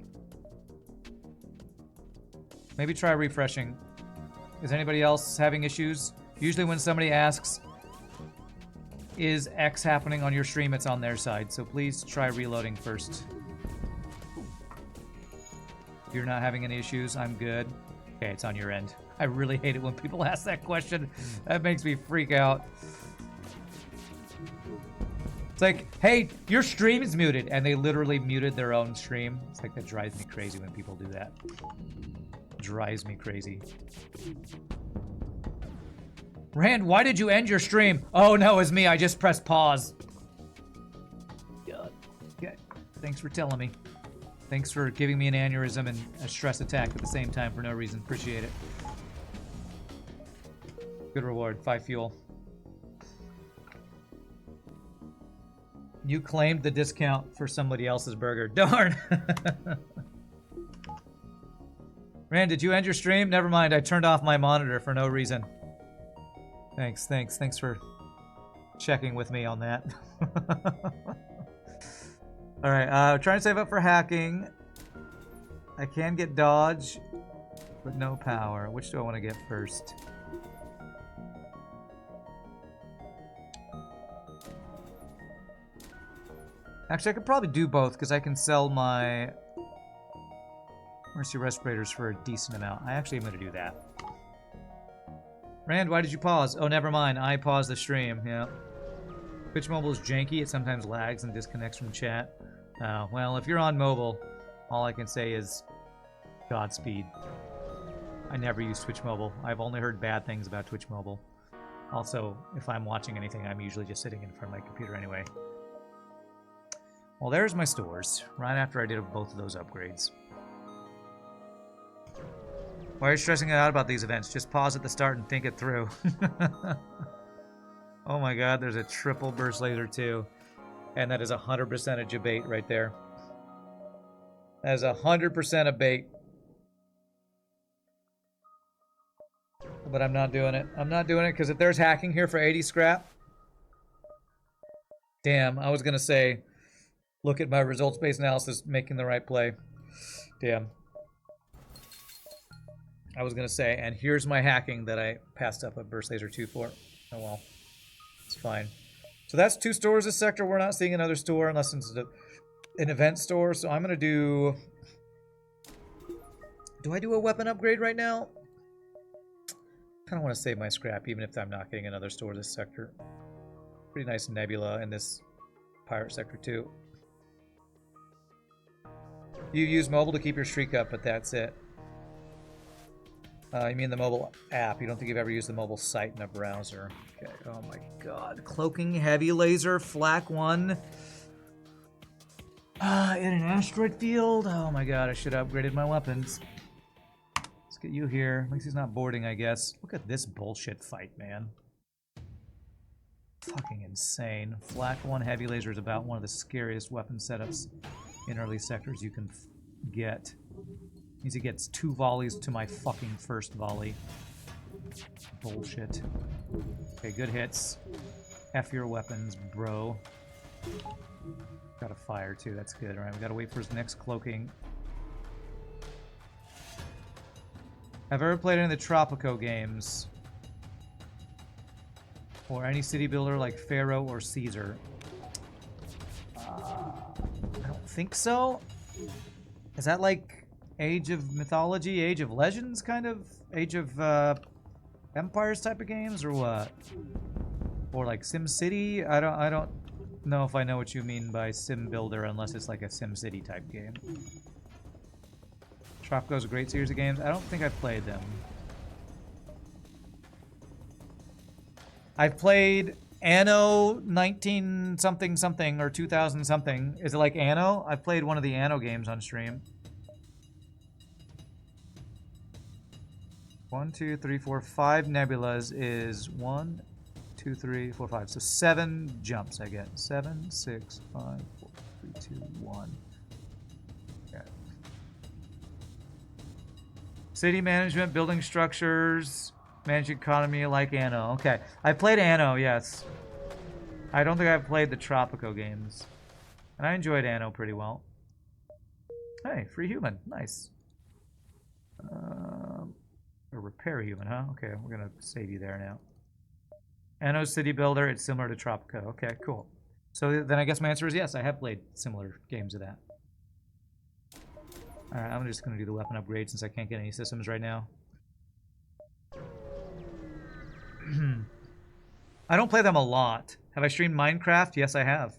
Maybe try refreshing. Is anybody else having issues? Usually when somebody asks, is X happening on your stream, it's on their side. So please try reloading first. If you're not having any issues, I'm good. Okay, it's on your end. I really hate it when people ask that question. That makes me freak out. It's like, hey, your stream is muted. And they literally muted their own stream. It's like, that drives me crazy when people do that. Drives me crazy. Rand, why did you end your stream? Oh no, it's me. I just pressed pause. God. Okay. Thanks for telling me. Thanks for giving me an aneurysm and a stress attack at the same time for no reason. Appreciate it. Good reward. 5 fuel. You claimed the discount for somebody else's burger. Darn. Rand, did you end your stream? Never mind. I turned off my monitor for no reason. Thanks for checking with me on that. Alright, trying to save up for hacking. I can get dodge, but no power. Which do I want to get first? Actually, I could probably do both, because I can sell my Mercy Respirators for a decent amount. I actually am going to do that. Rand, why did you pause? Oh, never mind. I paused the stream. Yeah. Twitch Mobile is janky. It sometimes lags and disconnects from chat. Oh, well, if you're on mobile, all I can say is Godspeed. I never use Twitch Mobile. I've only heard bad things about Twitch Mobile. Also, if I'm watching anything, I'm usually just sitting in front of my computer anyway. Well, there's my stores, right after I did both of those upgrades. Why are you stressing out about these events? Just pause at the start and think it through. Oh my god, there's a triple burst laser too. And that is 100% a bait right there. That is 100% a bait. But I'm not doing it. I'm not doing it because if there's hacking here for 80 scrap... Damn, I was going to say... Look at my results-based analysis, making the right play. Damn. I was gonna say, and here's my hacking that I passed up a Burst Laser 2 for. Oh well. It's fine. So that's 2 stores this sector. We're not seeing another store unless it's an event store. So I'm gonna do... Do I do a weapon upgrade right now? I kinda wanna save my scrap, even if I'm not getting another store this sector. Pretty nice nebula in this pirate sector too. You use mobile to keep your streak up, but that's it. You mean the mobile app. You don't think you've ever used the mobile site in a browser. Okay, oh my god. Cloaking, heavy laser, flak 1. In an asteroid field? Oh my god, I should have upgraded my weapons. Let's get you here. At least he's not boarding, I guess. Look at this bullshit fight, man. Fucking insane. Flak 1 heavy laser is about one of the scariest weapon setups in early sectors you can get. Means he gets 2 volleys to my fucking first volley. Bullshit. Okay, good hits. F your weapons, bro. Got a fire too, that's good. Alright, we gotta wait for his next cloaking. Have ever played any of the Tropico games? Or any city builder like Pharaoh or Caesar? I don't think so. Is that like Age of Mythology, Age of Legends kind of? Age of Empires type of games or what? Or like Sim City? I don't know if I know what you mean by sim builder unless it's like a Sim City type game. Tropico's a great series of games. I don't think I've played them. I've played Anno 19 something something or 2000 something. Is it like Anno? I've played one of the Anno games on stream. 1, 2, 3, 4, 5 nebulas is 1, 2, 3, 4, 5. So 7 jumps I get. 7, 6, 5, 4, 3, 2, 1. Okay. City management, building structures, manage economy like Anno. Okay. I played Anno, yes. I don't think I've played the Tropico games. And I enjoyed Anno pretty well. Hey, free human. Nice. A repair human, huh? Okay, we're gonna save you there now. Anno City Builder, it's similar to Tropico. Okay, cool. So then I guess my answer is yes, I have played similar games of that. Alright, I'm just gonna do the weapon upgrade since I can't get any systems right now. I don't play them a lot. Have I streamed Minecraft? Yes, I have.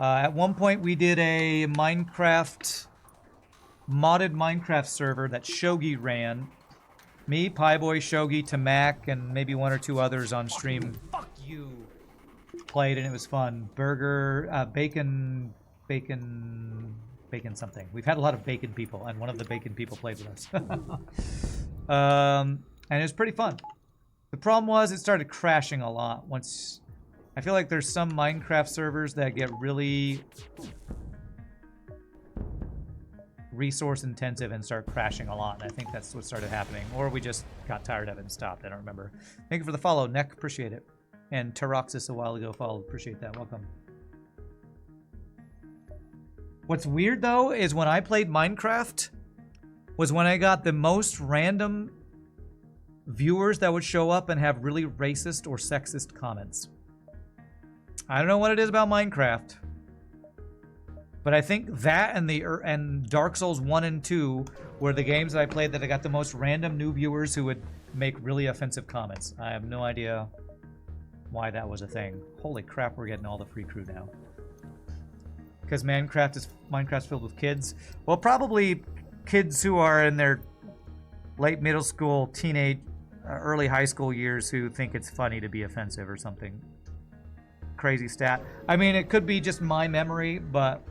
At one point we did a modded Minecraft server that Shogi ran. Me, Pieboy, Shogi, Tamak, and maybe 1 or 2 others on stream. Fuck you. Played and it was fun. Burger, bacon something. We've had a lot of bacon people, and one of the bacon people played with us. And it was pretty fun. The problem was it started crashing a lot once. I feel like there's some Minecraft servers that get really resource intensive and start crashing a lot, and I think that's what started happening. Or we just got tired of it and stopped. I don't remember. Thank you for the follow, Neck. Appreciate it. And Taroxis a while ago followed. Appreciate that. Welcome. What's weird though is when I played Minecraft was when I got the most random viewers that would show up and have really racist or sexist comments. I don't know what it is about Minecraft, but I think that and Dark Souls 1 and 2 were the games that I played that I got the most random new viewers who would make really offensive comments. I have no idea why that was a thing. Holy crap, we're getting all the free crew now. Because Minecraft's filled with kids. Well, probably kids who are in their late middle school, teenage, early high school years who think it's funny to be offensive or something. Crazy stat. I mean, it could be just my memory, but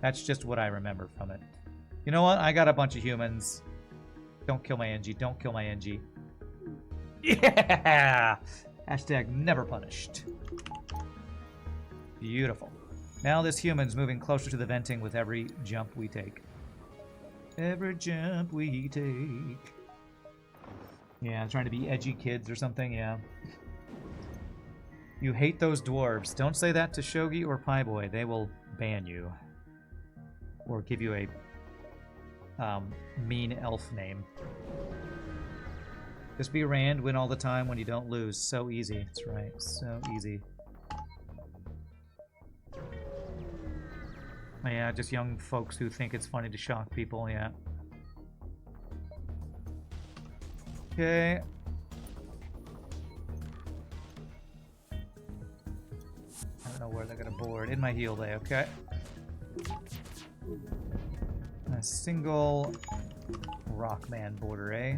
that's just what I remember from it. You know what? I got a bunch of humans. Don't kill my NG. Don't kill my NG. Yeah! Hashtag never punished. Beautiful. Now this human's moving closer to the venting with every jump we take. Every jump we take. Yeah, trying to be edgy kids or something, yeah. You hate those dwarves. Don't say that to Shogi or Pieboy. They will ban you. Or give you a mean elf name. Just be Rand, win all the time when you don't lose. So easy. That's right. So easy. Yeah, just young folks who think it's funny to shock people, yeah. Okay. I don't know where they're gonna board. In my heel day, okay. A single Rockman border, eh?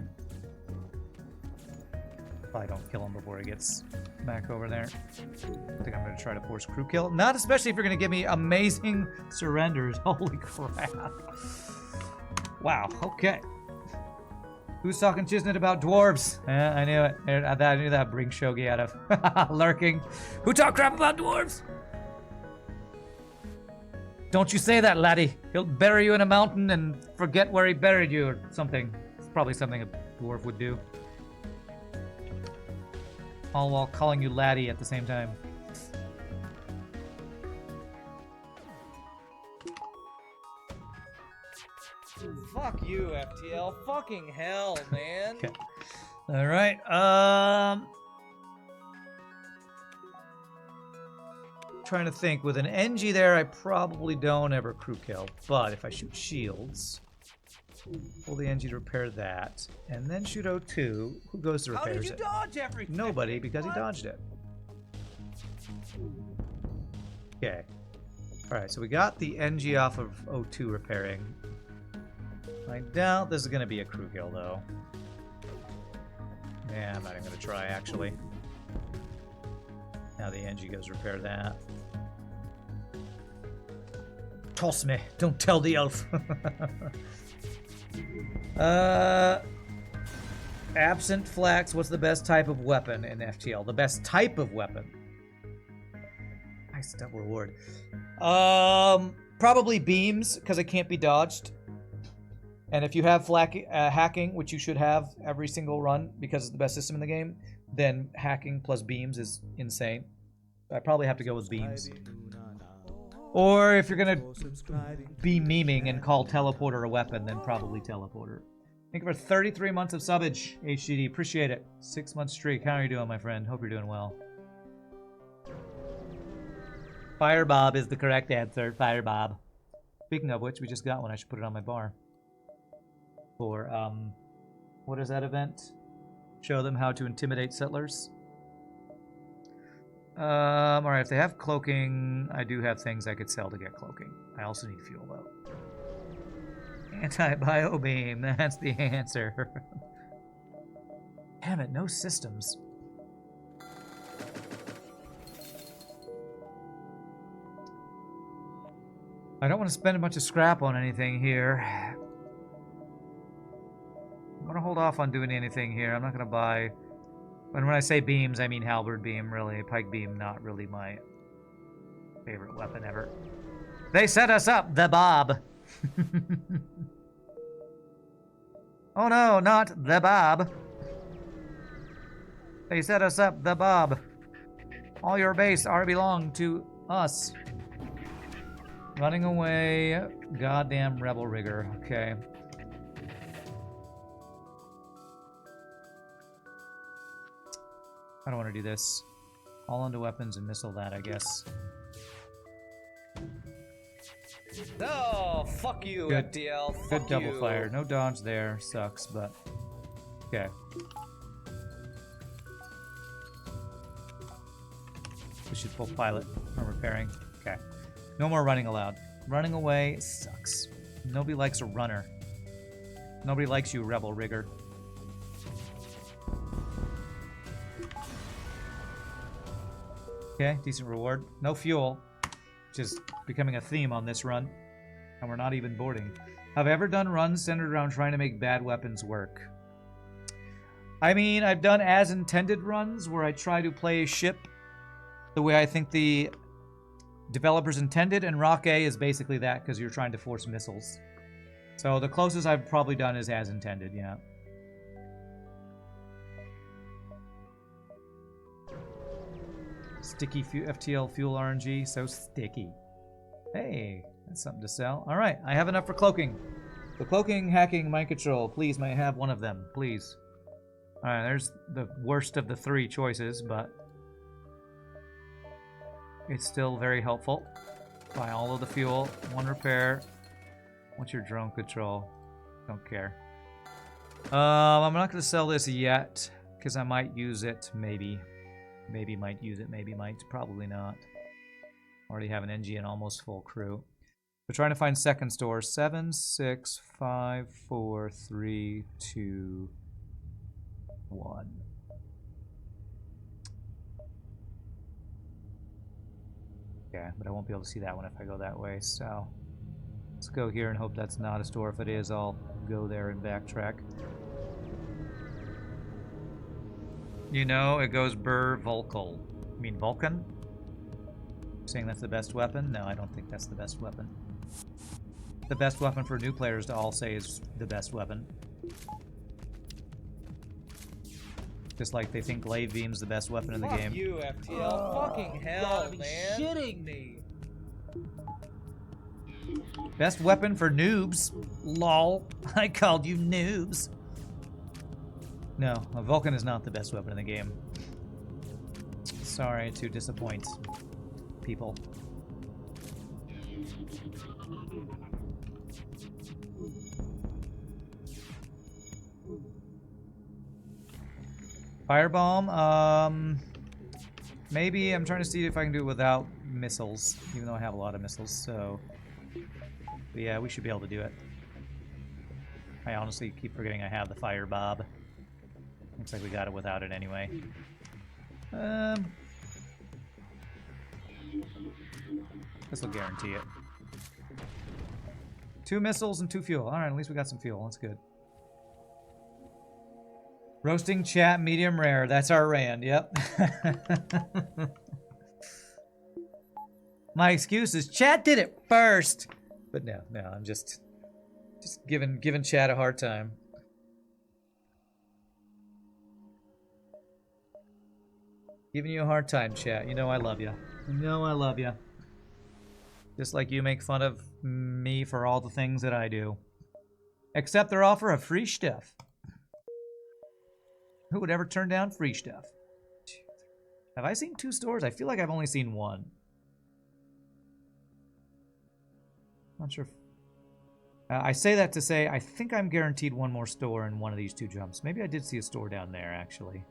Probably don't kill him before he gets back over there. I think I'm going to try to force crew kill. Not especially if you're going to give me amazing surrenders. Holy crap. Wow, okay. Who's talking Chisnet about dwarves? I knew it. I knew that would bring Shogi out of lurking. Who talk crap about dwarves? Don't you say that, laddie. He'll bury you in a mountain and forget where he buried you or something. It's probably something a dwarf would do. All while calling you laddie at the same time. Fuck you, FTL. Fucking hell, man. Okay. All right. Trying to think. With an NG there, I probably don't ever crew kill. But if I shoot shields, pull the NG to repair that, and then shoot O2, who goes to repairs it? How did you dodge everything? Nobody, because he dodged it. Okay. Alright, so we got the NG off of O2 repairing. I doubt this is going to be a crew kill, though. Yeah, I'm not even going to try, actually. Now the NG goes repair that. Toss me. Don't tell the elf. Absent flax, what's the best type of weapon in FTL? The best type of weapon. Nice double reward. Probably beams, because it can't be dodged. And if you have hacking, which you should have every single run because it's the best system in the game, then hacking plus beams is insane. I probably have to go with beams. Or if you're gonna be memeing and call teleporter a weapon, then probably teleporter. Thank you for 33 months of subbage, HGD. Appreciate it. 6-month streak. How are you doing, my friend? Hope you're doing well. Fire Bob is the correct answer. Fire Bob. Speaking of which, we just got one. I should put it on my bar. For, what is that event? Show them how to intimidate settlers. Alright, if they have cloaking, I do have things I could sell to get cloaking. I also need fuel, though. Anti-bio beam, that's the answer. Damn it, no systems. I don't want to spend a bunch of scrap on anything here. I'm going to hold off on doing anything here. I'm not going to buy... And when I say beams, I mean halberd beam, really. Pike beam, not really my favorite weapon ever. They set us up, the Bob. Oh no, not the Bob. They set us up, the Bob. All your base are belong to us. Running away, goddamn rebel rigger. Okay. I don't want to do this. All into weapons and missile that, I guess. No, fuck you, Good. FTL. Good Fuck double you. fire. No dodge there. Sucks, but... Okay. We should full pilot from repairing. Okay. No more running allowed. Running away sucks. Nobody likes a runner. Nobody likes you, rebel rigger. Okay, decent reward. No fuel, which is becoming a theme on this run. And we're not even boarding. Have I ever done runs centered around trying to make bad weapons work? I mean, I've done as intended runs where I try to play a ship the way I think the developers intended, and Rock A is basically that because you're trying to force missiles. So the closest I've probably done is as intended, yeah. Sticky FTL fuel RNG, so sticky. Hey, that's something to sell. All right, I have enough for cloaking. The cloaking, hacking, mind control. Please, may I have one of them, please? All right, there's the worst of the three choices, but it's still very helpful. Buy all of the fuel, one repair. What's your drone control? Don't care. I'm not going to sell this yet because I might use it. Maybe might use it. Maybe might. Probably not. Already have an NG and almost full crew. We're trying to find second store. 7, 6, 5, 4, 3, 2, 1. Yeah, but I won't be able to see that one if I go that way, so let's go here and hope that's not a store. If it is, I'll go there and backtrack. You know, it goes Burr Volkal. I mean Vulcan? Saying that's the best weapon? No, I don't think that's the best weapon. The best weapon for new players to all say is the best weapon. Just like they think glaive beam's the best weapon in the game. Fuck you, FTL. Fucking hell, You gotta be man. shitting me. Best weapon for noobs. Lol. I called you noobs. No, a Vulcan is not the best weapon in the game. Sorry to disappoint people. Firebomb, maybe. I'm trying to see if I can do it without missiles, even though I have a lot of missiles, so... But yeah, we should be able to do it. I honestly keep forgetting I have the fire bob. Looks like we got it without it anyway. This will guarantee it. 2 missiles and 2 fuel. Alright, at least we got some fuel. That's good. Roasting chat, medium rare. That's our Rand, yep. My excuse is chat did it first. But no, I'm just giving chat a hard time. Giving you a hard time, chat. You know I love you. You know I love you. Just like you make fun of me for all the things that I do. Except their offer of free stuff. Who would ever turn down free stuff? Have I seen 2 stores? I feel like I've only seen 1. Not sure. I say that to say I think I'm guaranteed 1 more store in one of these 2 jumps. Maybe I did see a store down there, actually.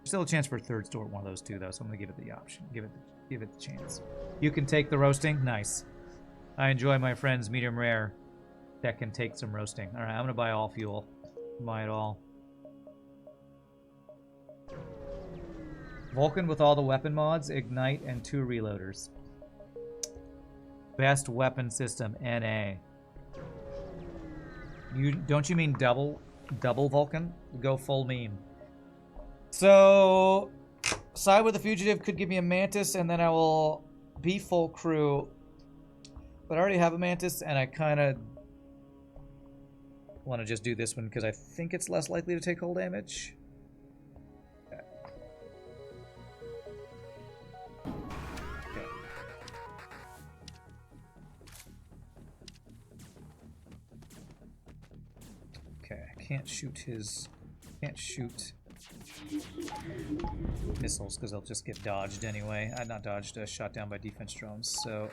Still a chance for a 3rd store at one of those 2, though, so I'm going to give it the option. Give it the chance. You can take the roasting? Nice. I enjoy my friends medium rare that can take some roasting. Alright, I'm going to buy all fuel. Buy it all. Vulcan with all the weapon mods, ignite, and 2 reloaders. Best weapon system, NA. Don't you mean double Vulcan? Go full meme. So, side with the fugitive could give me a mantis, and then I will be full crew. But I already have a mantis, and I kind of want to just do this one because I think it's less likely to take hull damage. Okay, I can't shoot his... Can't shoot missiles because they'll just get dodged anyway. Not dodged, shot down by defense drones, so...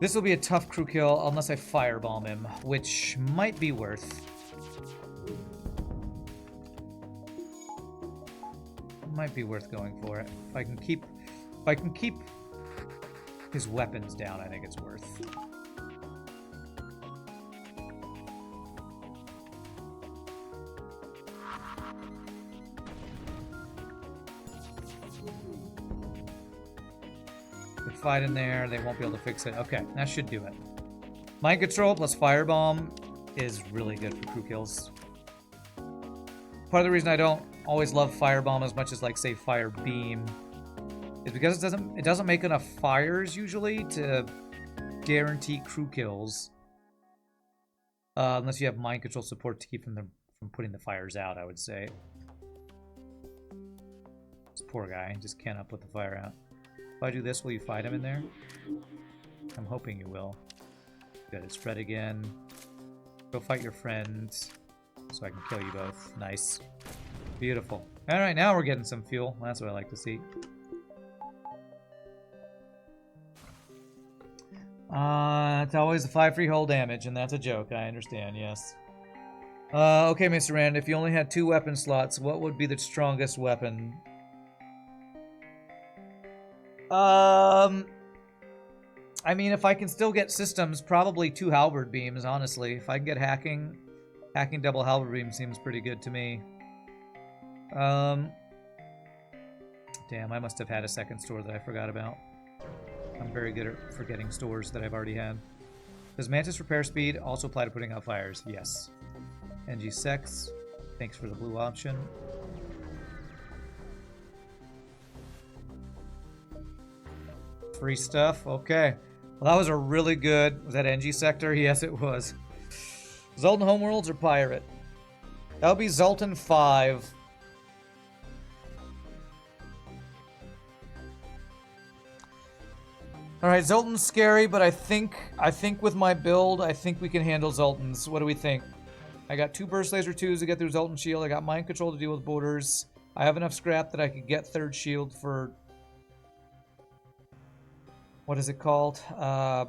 This will be a tough crew kill unless I firebomb him, which might be worth. Might be worth going for it. If I can keep his weapons down, I think it's worth. Fight in there, they won't be able to fix it. Okay, that should do it. Mind control plus firebomb is really good for crew kills. Part of the reason I don't always love firebomb as much as, like, say, fire beam is because it doesn't make enough fires usually to guarantee crew kills, unless you have mind control support to keep from putting the fires out, I would say. This poor guy just cannot put the fire out. If I do this, will you fight him in there? I'm hoping you will. Good, it's Fred again. Go fight your friends so I can kill you both. Nice. Beautiful. Alright, now we're getting some fuel. That's what I like to see. It's always a 5 free hull damage, and that's a joke. I understand, yes. Okay, Mr. Rand, if you only had 2 weapon slots, what would be the strongest weapon? I mean, if I can still get systems, probably 2 halberd beams, honestly. If I can get hacking double halberd beam seems pretty good to me. Damn, I must have had a second store that I forgot about. I'm very good at forgetting stores that I've already had. Does Mantis repair speed also apply to putting out fires? Yes. NG Sex, thanks for the blue option. Free stuff, okay. Well, that was a really good... Was that NG Sector? Yes, it was. Zoltan Homeworlds or Pirate? That would be Zoltan 5. Alright, Zoltan's scary, but I think with my build, I think we can handle Zoltans. What do we think? I got 2 Burst Laser 2s to get through Zoltan Shield. I got Mind Control to deal with borders. I have enough scrap that I could get 3rd Shield for... What is it called? The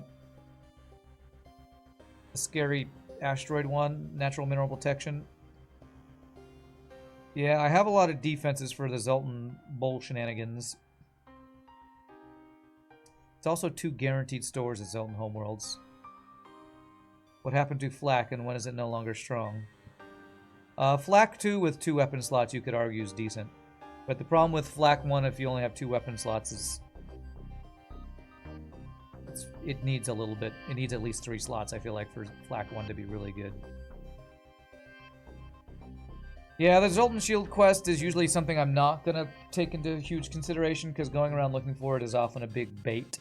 scary asteroid one. Natural Mineral Protection. Yeah, I have a lot of defenses for the Zoltan Bowl shenanigans. It's also 2 guaranteed stores at Zoltan Homeworlds. What happened to Flak and when is it no longer strong? Flak 2 with 2 weapon slots you could argue is decent. But the problem with Flak 1 if you only have 2 weapon slots is... It needs a little bit... It needs at least 3 slots, I feel like, for Flak 1 to be really good. Yeah, the Zoltan Shield quest is usually something I'm not going to take into huge consideration because going around looking for it is often a big bait.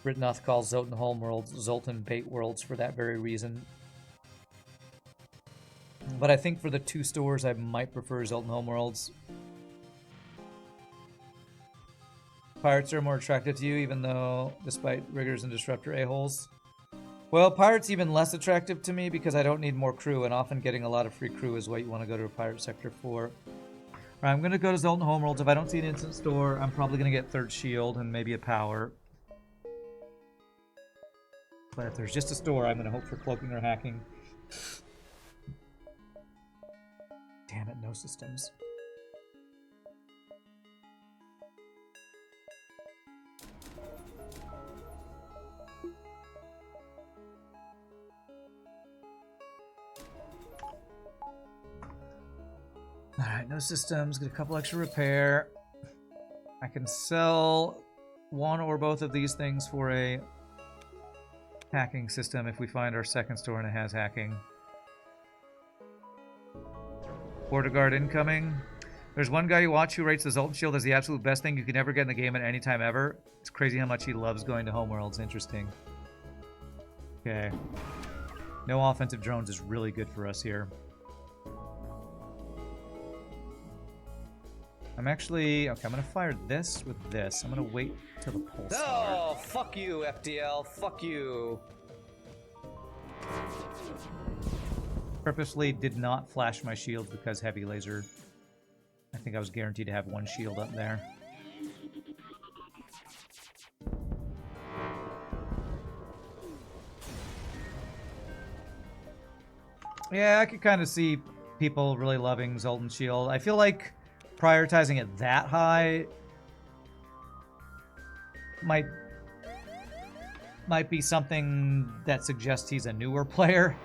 Britnoth calls Zoltan Homeworlds Zoltan Bait Worlds for that very reason. But I think for the 2 stores, I might prefer Zoltan Homeworlds. Pirates are more attractive to you, even though, despite riggers and disruptor a-holes. Well, Pirates even less attractive to me because I don't need more crew, and often getting a lot of free crew is what you want to go to a Pirate Sector for. Alright, I'm going to go to Zoltan Homeworlds. If I don't see an instant store, I'm probably going to get 3rd Shield and maybe a power. But if there's just a store, I'm going to hope for cloaking or hacking. Damn it, no systems. Alright, no systems. Get a couple extra repair. I can sell 1 or both of these things for a hacking system if we find our 2nd store and it has hacking. Border guard incoming. There's one guy you watch who rates the Zoltan Shield as the absolute best thing you could ever get in the game at any time ever. It's crazy how much he loves going to Homeworlds. Interesting. Okay. No offensive drones is really good for us here. I'm actually... Okay, I'm going to fire this with this. I'm going to wait till the pulse. Oh, fuck you, FTL. Fuck you. Purposely did not flash my shields because heavy laser. I think I was guaranteed to have 1 shield up there. Yeah, I could kind of see people really loving Zoltan Shield. I feel like prioritizing it that high might be something that suggests he's a newer player.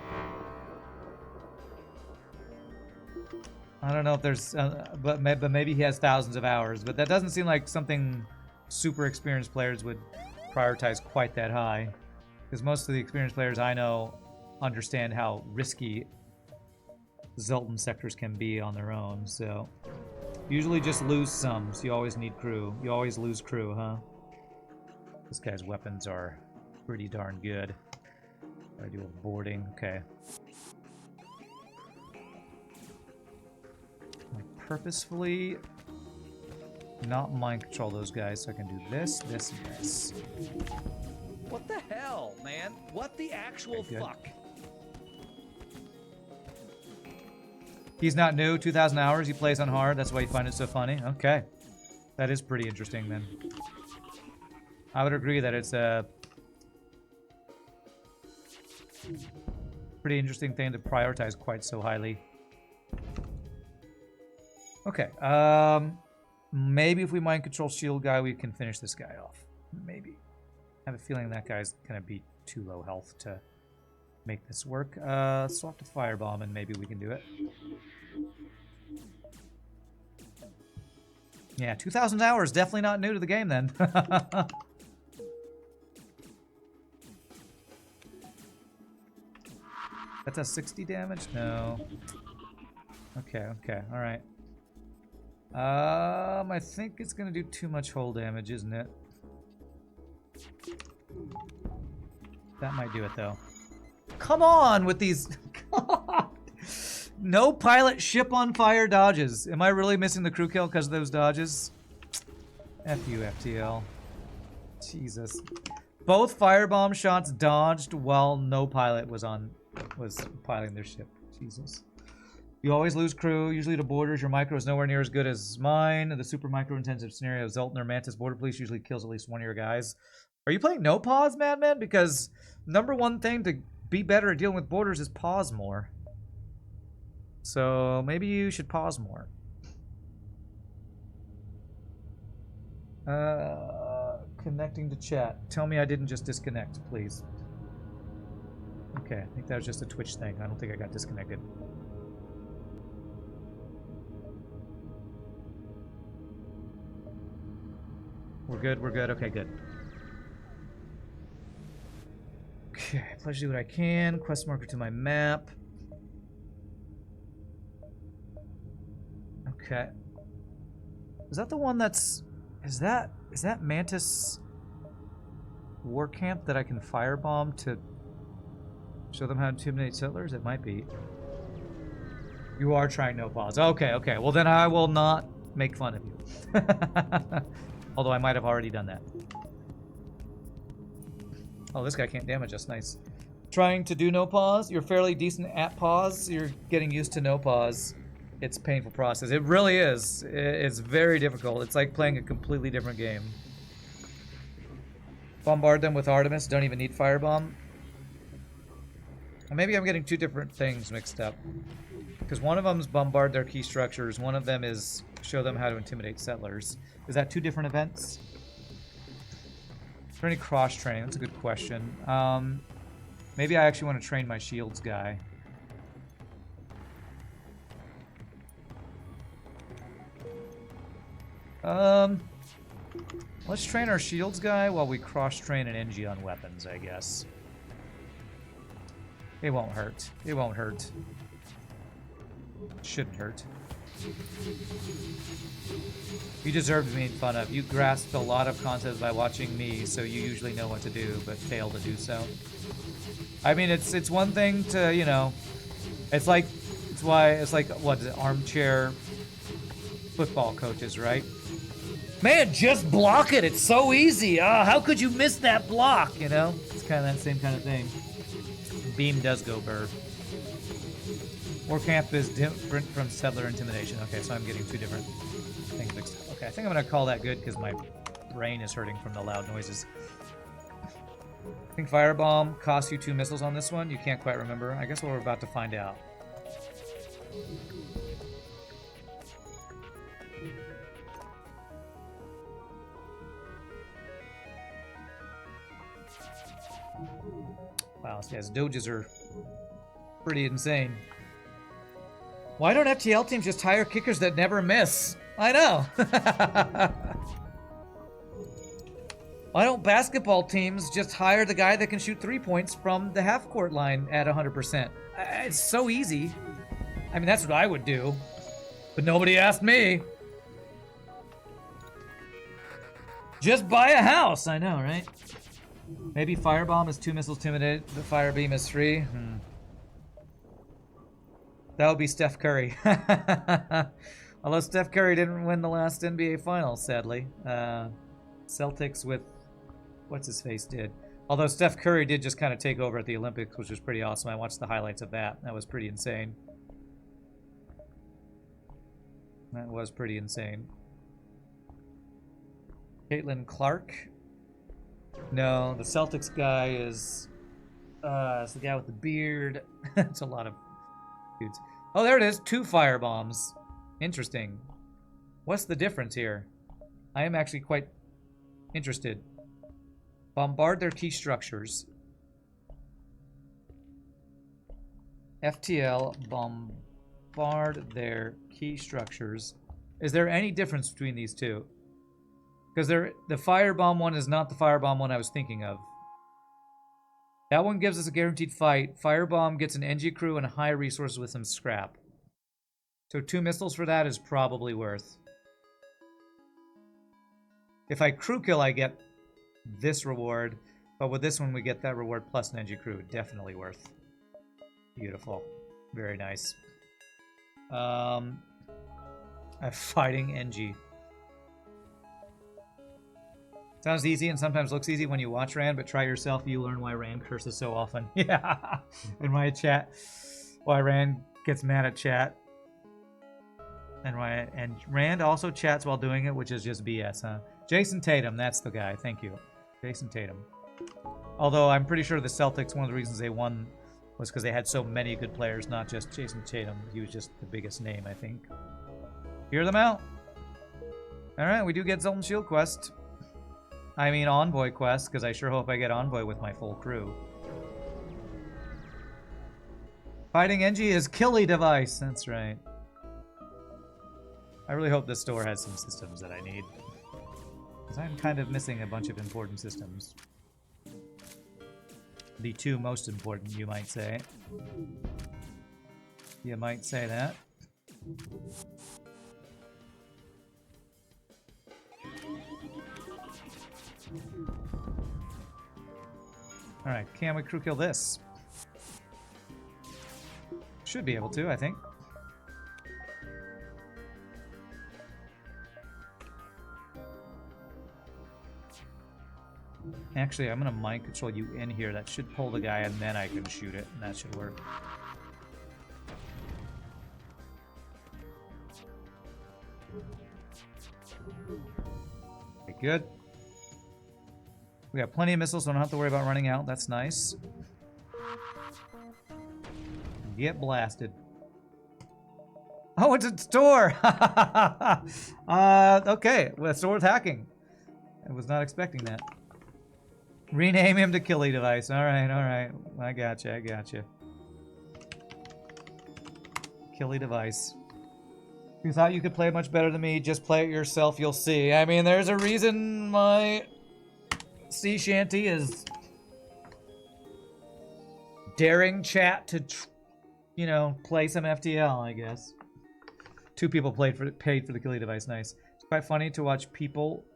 I don't know if there's, but maybe he has thousands of hours, but that doesn't seem like something super experienced players would prioritize quite that high. Because most of the experienced players I know understand how risky Zoltan sectors can be on their own, so... Usually just lose some, so you always need crew. You always lose crew, huh? This guy's weapons are pretty darn good. I do a boarding, okay. I purposefully not mind control those guys, so I can do this, this, and this. What the hell, man? What the actual Okay, fuck? He's not new. 2,000 hours. He plays on hard. That's why you find it so funny. Okay. That is pretty interesting, then. I would agree that it's a pretty interesting thing to prioritize quite so highly. Okay. Maybe if we mind control shield guy, we can finish this guy off. Maybe. I have a feeling that guy's gonna be too low health to make this work. Swap to firebomb and maybe we can do it. Yeah, 2,000 hours, definitely not new to the game then. That does 60 damage? No. Okay, okay, alright. I think it's gonna do too much hull damage, isn't it? That might do it though. Come on with these. God. No pilot ship on fire dodges. Am I really missing the crew kill because of those dodges? F you, FTL. Jesus. Both firebomb shots dodged while no pilot was piloting their ship. Jesus. You always lose crew, usually to borders. Your micro is nowhere near as good as mine. The super micro intensive scenario of Zeltner Mantis Border Police usually kills at least one of your guys. Are you playing no pause, Madman? Because number one thing to be better at dealing with borders is pause more. So maybe you should pause more. Connecting to chat. Tell me I didn't just disconnect, please. Okay, I think that was just a Twitch thing. I don't think I got disconnected. We're good, we're good. Okay, good. Okay, pledge to do what I can. Quest marker to my map. Okay. Is that the one that's... Is that Mantis War Camp that I can firebomb to show them how to intimidate settlers? It might be. You are trying no pause. Okay, okay. Well, then I will not make fun of you. Although I might have already done that. Oh, this guy can't damage us. Nice. Trying to do no pause. You're fairly decent at pause. You're getting used to no pause. It's a painful process. It really is. It's very difficult. It's like playing a completely different game. Bombard them with Artemis. Don't even need firebomb. Maybe I'm getting two different things mixed up. Because one of them is bombard their key structures. One of them is show them how to intimidate settlers. Is that two different events? Is there any cross-training? That's a good question. Maybe I actually want to train my shields guy. Let's train our shields guy while we cross-train an NG on weapons, I guess. It won't hurt. It won't hurt. Shouldn't hurt. You deserve to be made fun of. You grasped a lot of concepts by watching me, so you usually know what to do, but fail to do so. I mean, it's one thing to, you know, it's like what is it, armchair football coaches, right? Man, just block it. It's so easy. How could you miss that block? You know, it's kind of that same kind of thing. Beam does go burr. War camp is different from settler intimidation. Okay, so I'm getting two different things mixed up. Okay, I think I'm gonna call that good because my brain is hurting from the loud noises. I think firebomb costs you 2 missiles on this one. You can't quite remember. I guess we're about to find out. Wow, these guys' doges are pretty insane. Why don't FTL teams just hire kickers that never miss? I know. Why don't basketball teams just hire the guy that can shoot 3 points from the half-court line at 100%? It's so easy. I mean, that's what I would do. But nobody asked me. Just buy a house. I know, right? Maybe firebomb is 2 missiles intimidated. The fire beam is 3. That would be Steph Curry. Although Steph Curry didn't win the last NBA Finals, sadly. Celtics with what's his face did. Although Steph Curry did just kind of take over at the Olympics, which was pretty awesome. I watched the highlights of that. That was pretty insane. That was pretty insane. Caitlin Clark. No, the Celtics guy is it's the guy with the beard. It's a lot of dudes. Oh, there it is. 2 firebombs. Interesting. What's the difference here? I am actually quite interested. Bombard their key structures. FTL bombard their key structures. Is there any difference between these two? Because the firebomb one is not the firebomb one I was thinking of. That one gives us a guaranteed fight. Firebomb gets an NG crew and high resources with some scrap. So 2 missiles for that is probably worth. If I crew kill, I get this reward. But with this one, we get that reward plus an NG crew. Definitely worth. Beautiful. Very nice. I'm fighting NG. Sounds easy and sometimes looks easy when you watch Rand, but try yourself, you learn why Rand curses so often. Yeah. And why Rand gets mad at chat. And Rand also chats while doing it, which is just BS, huh? Jason Tatum, that's the guy. Thank you. Jason Tatum. Although I'm pretty sure the Celtics, one of the reasons they won was because they had so many good players, not just Jason Tatum. He was just the biggest name, I think. Hear them out. Alright, we do get Zoltan Shield quest. I mean Envoy quest, because I sure hope I get Envoy with my full crew. Fighting NG is Killy device. That's right. I really hope this store has some systems that I need. Because I'm kind of missing a bunch of important systems. The 2 most important, you might say. You might say that. Alright, can we crew kill this? Should be able to, I think. Actually, I'm going to mind control you in here. That should pull the guy, and then I can shoot it, and that should work. Okay, good. We got plenty of missiles, so I don't have to worry about running out. That's nice. Get blasted. Oh, it's a store! Okay, well, it's worth hacking. I was not expecting that. Rename him to Killy device. Alright, alright. I gotcha, I gotcha. Killy device. If you thought you could play much better than me, just play it yourself, you'll see. I mean, there's a reason my sea shanty is daring chat to, you know, play some FTL, I guess. 2 people paid for the Killy device. Nice. It's quite funny to watch people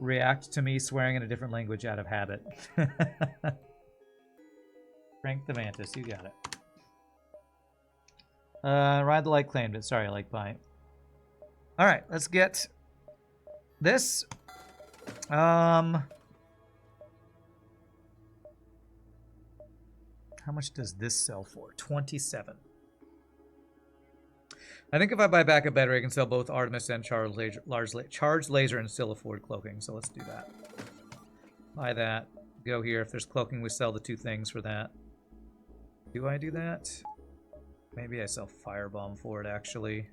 react to me swearing in a different language out of habit. Frank the Mantis, you got it. Ride the Light claimed it. Sorry, Like Bite. Alright, let's get this. How much does this sell for? 27. I think if I buy backup battery, I can sell both Artemis and charged laser and still afford cloaking. So let's do that. Buy that. Go here. If there's cloaking, we sell the 2 things for that. Do I do that? Maybe I sell Firebomb for it, actually.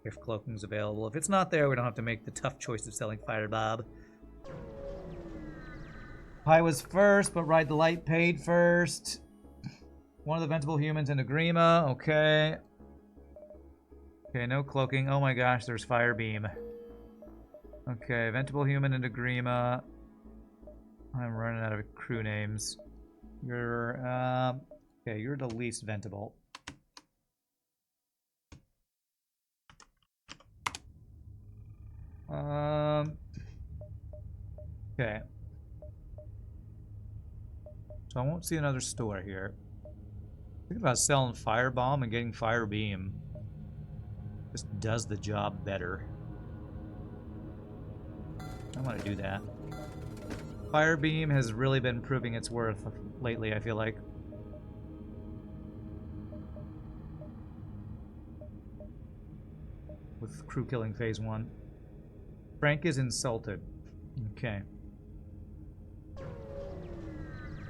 If cloaking's available. If it's not there, we don't have to make the tough choice of selling Firebomb. Pi was first, but Ride the Light paid first. One of the Ventable Humans into Grima. Okay. Okay, no cloaking. Oh my gosh, there's Fire Beam. Okay, Ventable Human into Grima. I'm running out of crew names. You're, okay, you're the least Ventable. Okay. So I won't see another store here. Think about selling Firebomb and getting Fire Beam. Just does the job better. I want to do that. Fire beam has really been proving its worth lately, I feel like. With crew killing phase 1. Frank is insulted. Okay.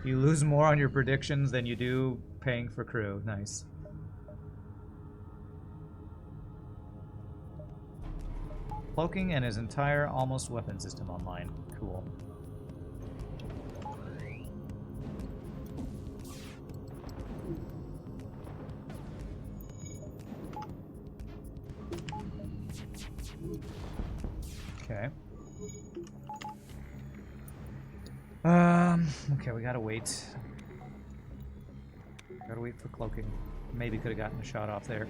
You lose more on your predictions than you do paying for crew. Nice. Cloaking and his entire almost weapon system online. Cool. Okay. Okay, we gotta wait. Gotta wait for cloaking. Maybe could have gotten a shot off there.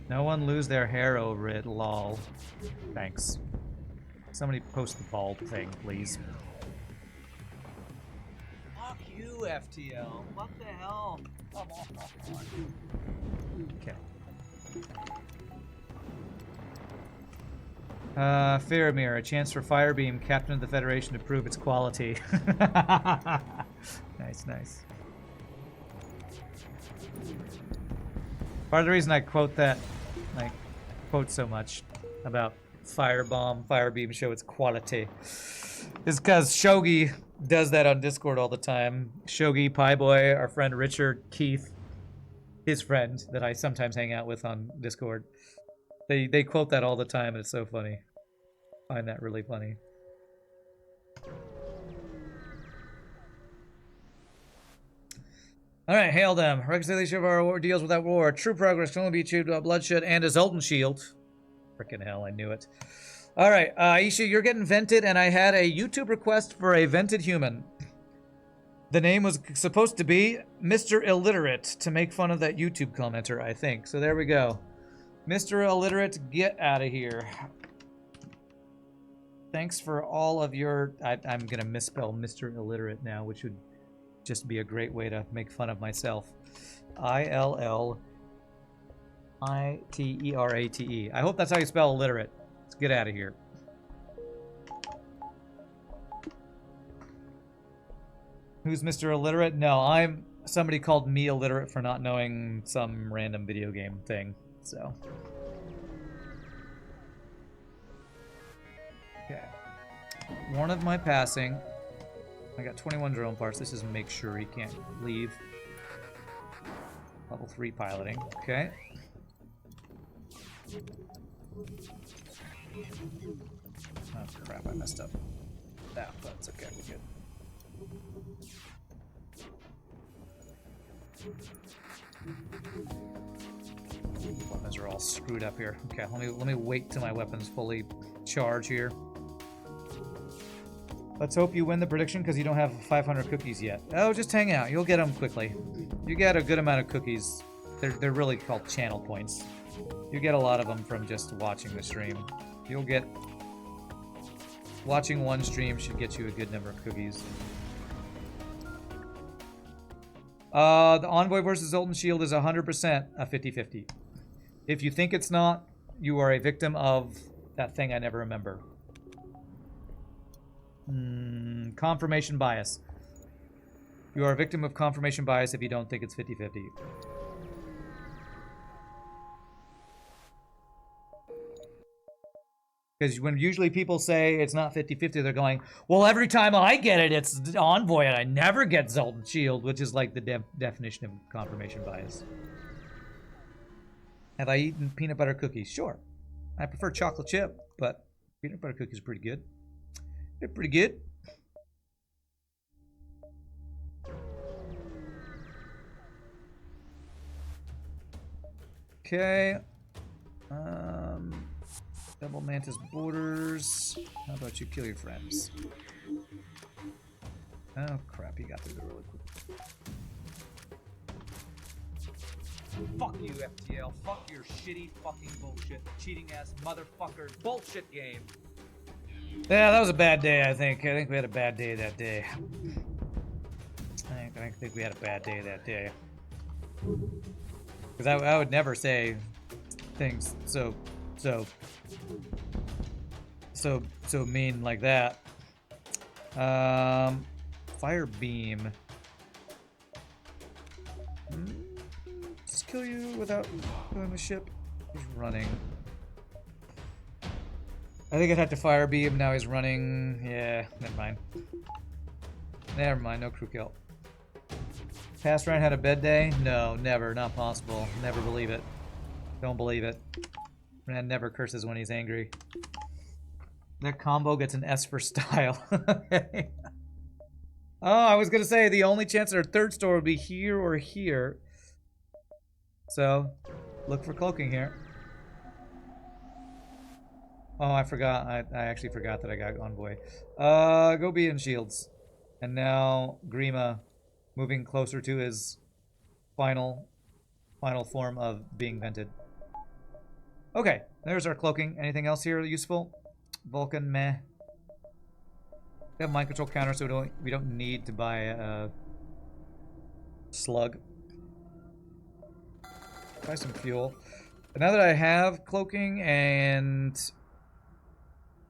No one lose their hair over it, lol. Thanks. Somebody post the bald thing, please. Fuck you, FTL. What the hell? Come on. Okay. Faramir, a chance for Firebeam, Captain of the Federation, to prove its quality. Nice, nice. Part of the reason I quote that, like, quote so much about Firebeam show its quality, is because Shogi does that on Discord all the time. Shogi, Pieboy, our friend Richard, Keith, his friend that I sometimes hang out with on Discord. They quote that all the time, and it's so funny. I find that really funny. Alright, hail them. Reconciliation of our ordeals without war. True progress can only be achieved without bloodshed and a Zoltan shield. Frickin' hell, I knew it. Alright, Aisha, you're getting vented, and I had a YouTube request for a vented human. The name was supposed to be Mr. Illiterate, to make fun of that YouTube commenter, I think. So there we go. Mr. Illiterate, get out of here. Thanks for all of your... I'm gonna misspell Mr. Illiterate now, which would just be a great way to make fun of myself. I-L-L-I-T-E-R-A-T-E. I hope that's how you spell illiterate. Let's get out of here. Who's Mr. Illiterate? No, I'm... Somebody called me illiterate for not knowing some random video game thing. So. Okay. One of my passing. I got 21 drone parts. This is make sure he can't leave. Level 3 piloting. Okay. Oh crap, I messed up. No, that's okay. We're good. Weapons are all screwed up here. Okay, let me wait till my weapons fully charge here. Let's hope you win the prediction because you don't have 500 cookies yet. Oh, just hang out. You'll get them quickly. You get a good amount of cookies. They're really called channel points. You get a lot of them from just watching the stream. You'll get... Watching one stream should get you a good number of cookies. The Envoy versus Zoltan Shield is 100% a 50-50. If you think it's not, you are a victim of that thing I never remember. Confirmation bias. You are a victim of confirmation bias if you don't think it's 50-50. Because when usually people say it's not 50-50, they're going, well, every time I get it, it's Envoy, and I never get Zoltan Shield, which is like the definition of confirmation bias. Have I eaten peanut butter cookies? Sure. I prefer chocolate chip, but peanut butter cookies are pretty good. They're pretty good. Okay. Double Mantis borders. How about you kill your friends? Oh crap, you got through there really quick. Fuck you, FTL. Fuck your shitty fucking bullshit. Cheating ass motherfucker bullshit game. Yeah, that was a bad day, I think. I think we had a bad day that day. I think we had a bad day that day. Because I would never say things so mean like that. Fire beam. Just kill you without killing the ship. He's running. I think I'd have to fire beam. Now he's running. Yeah, never mind. Never mind. No crew kill. Past Ryan had a bed day? No, never. Not possible. Never believe it. Don't believe it. Rand never curses when he's angry. That combo gets an S for style. Okay. Oh, I was gonna say the only chance that our third store would be here or here. So, look for cloaking here. Oh, I forgot. I actually forgot that I got Envoy. Go be in shields. And now Grima moving closer to his final form of being vented. Okay, there's our cloaking. Anything else here useful? Vulcan, meh. We have mind control counter, so we don't need to buy a slug. Buy some fuel. But now that I have cloaking and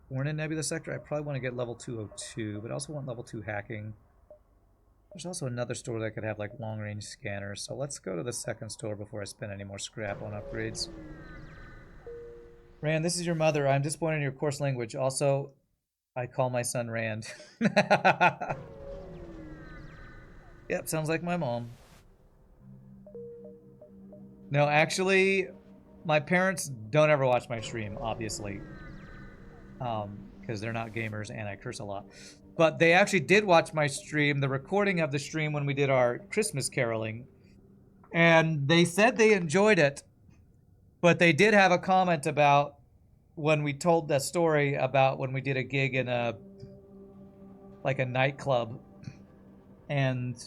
we're in a nebula sector, I probably want to get level 202, but I also want level 2 hacking. There's also another store that could have like long-range scanners, so let's go to the second store before I spend any more scrap on upgrades. Rand, this is your mother. I'm disappointed in your coarse language. Also, I call my son Rand. Yep, sounds like my mom. No, actually, my parents don't ever watch my stream, obviously. Because they're not gamers and I curse a lot. But they actually did watch my stream, the recording of the stream when we did our Christmas caroling. And they said they enjoyed it. But they did have a comment about when we told that story about when we did a gig in a nightclub. And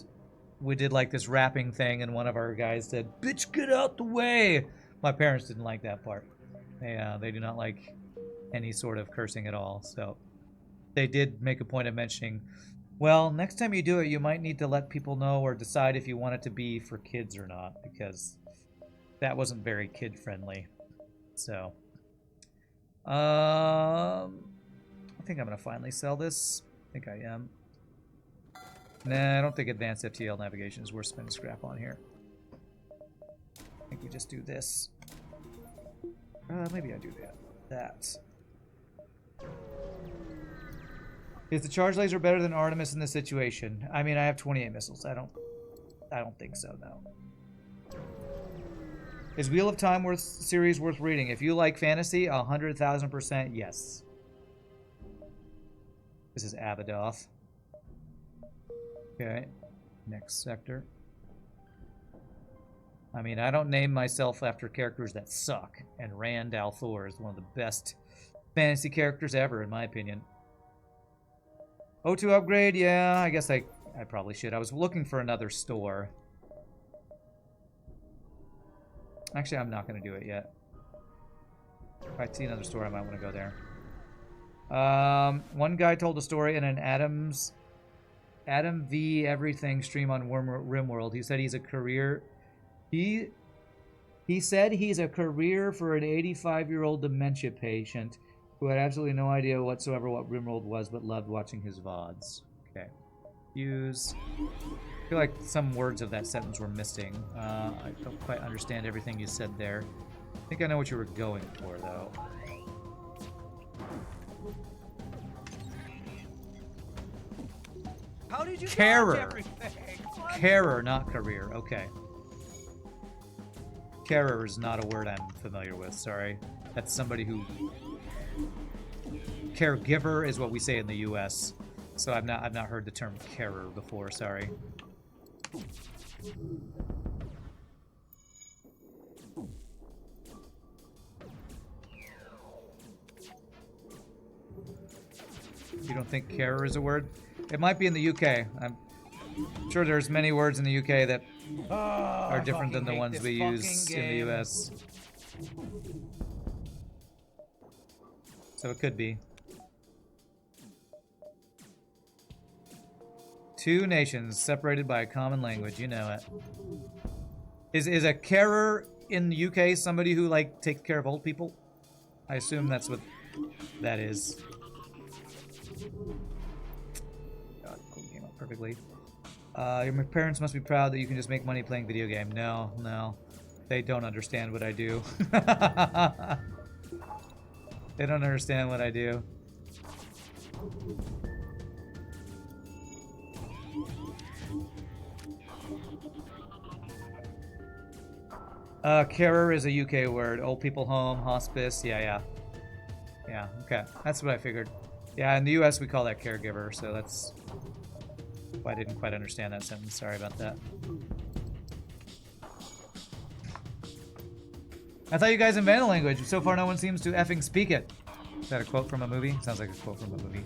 we did like this rapping thing and one of our guys said, "Bitch, get out the way." My parents didn't like that part. They do not like any sort of cursing at all. So they did make a point of mentioning, well, next time you do it, you might need to let people know or decide if you want it to be for kids or not, because that wasn't very kid friendly. So, I think I'm gonna finally sell this. I think I am. Nah, I don't think advanced FTL navigation is worth spending scrap on here. I think we just do this. Maybe I do that. Is the charge laser better than Artemis in this situation? I mean, I have 28 missiles. I don't think so, no. Is Wheel of Time series worth reading? If you like fantasy, 100,000% yes. This is Abadoth. Okay, next sector. I mean, I don't name myself after characters that suck, and Rand al'Thor is one of the best fantasy characters ever, in my opinion. O2 upgrade, yeah, I guess I probably should. I was looking for another store. Actually, I'm not going to do it yet. If I see another store, I might want to go there. One guy told a story in an Adam V Everything stream on RimWorld. He said he's a career... He said he's a career for an 85-year-old dementia patient who had absolutely no idea whatsoever what RimWorld was, but loved watching his VODs. Okay. Use... I feel like some words of that sentence were missing. I don't quite understand everything you said there. I think I know what you were going for, though. How did you Carer. dodge everything? Carer, not career. Okay. Carer is not a word I'm familiar with, sorry. That's somebody who... Caregiver is what we say in the US. So I've not heard the term carer before, sorry. You don't think carer is a word? It might be in the UK. I'm sure there's many words in the UK that are different than the ones we use in the US. So it could be. Two nations separated by a common language, you know it. Is a carer in the UK somebody who like takes care of old people? I assume that's what that is. God, cool, came out perfectly. Your parents must be proud that you can just make money playing video game. No, no. They don't understand what I do. They don't understand what I do. Carer is a UK word. Old people home, hospice. Yeah. Yeah, okay. That's what I figured. Yeah, in the US we call that caregiver, so that's why I didn't quite understand that sentence. Sorry about that. I thought you guys invented a language. So far no one seems to effing speak it. Is that a quote from a movie? Sounds like a quote from a movie.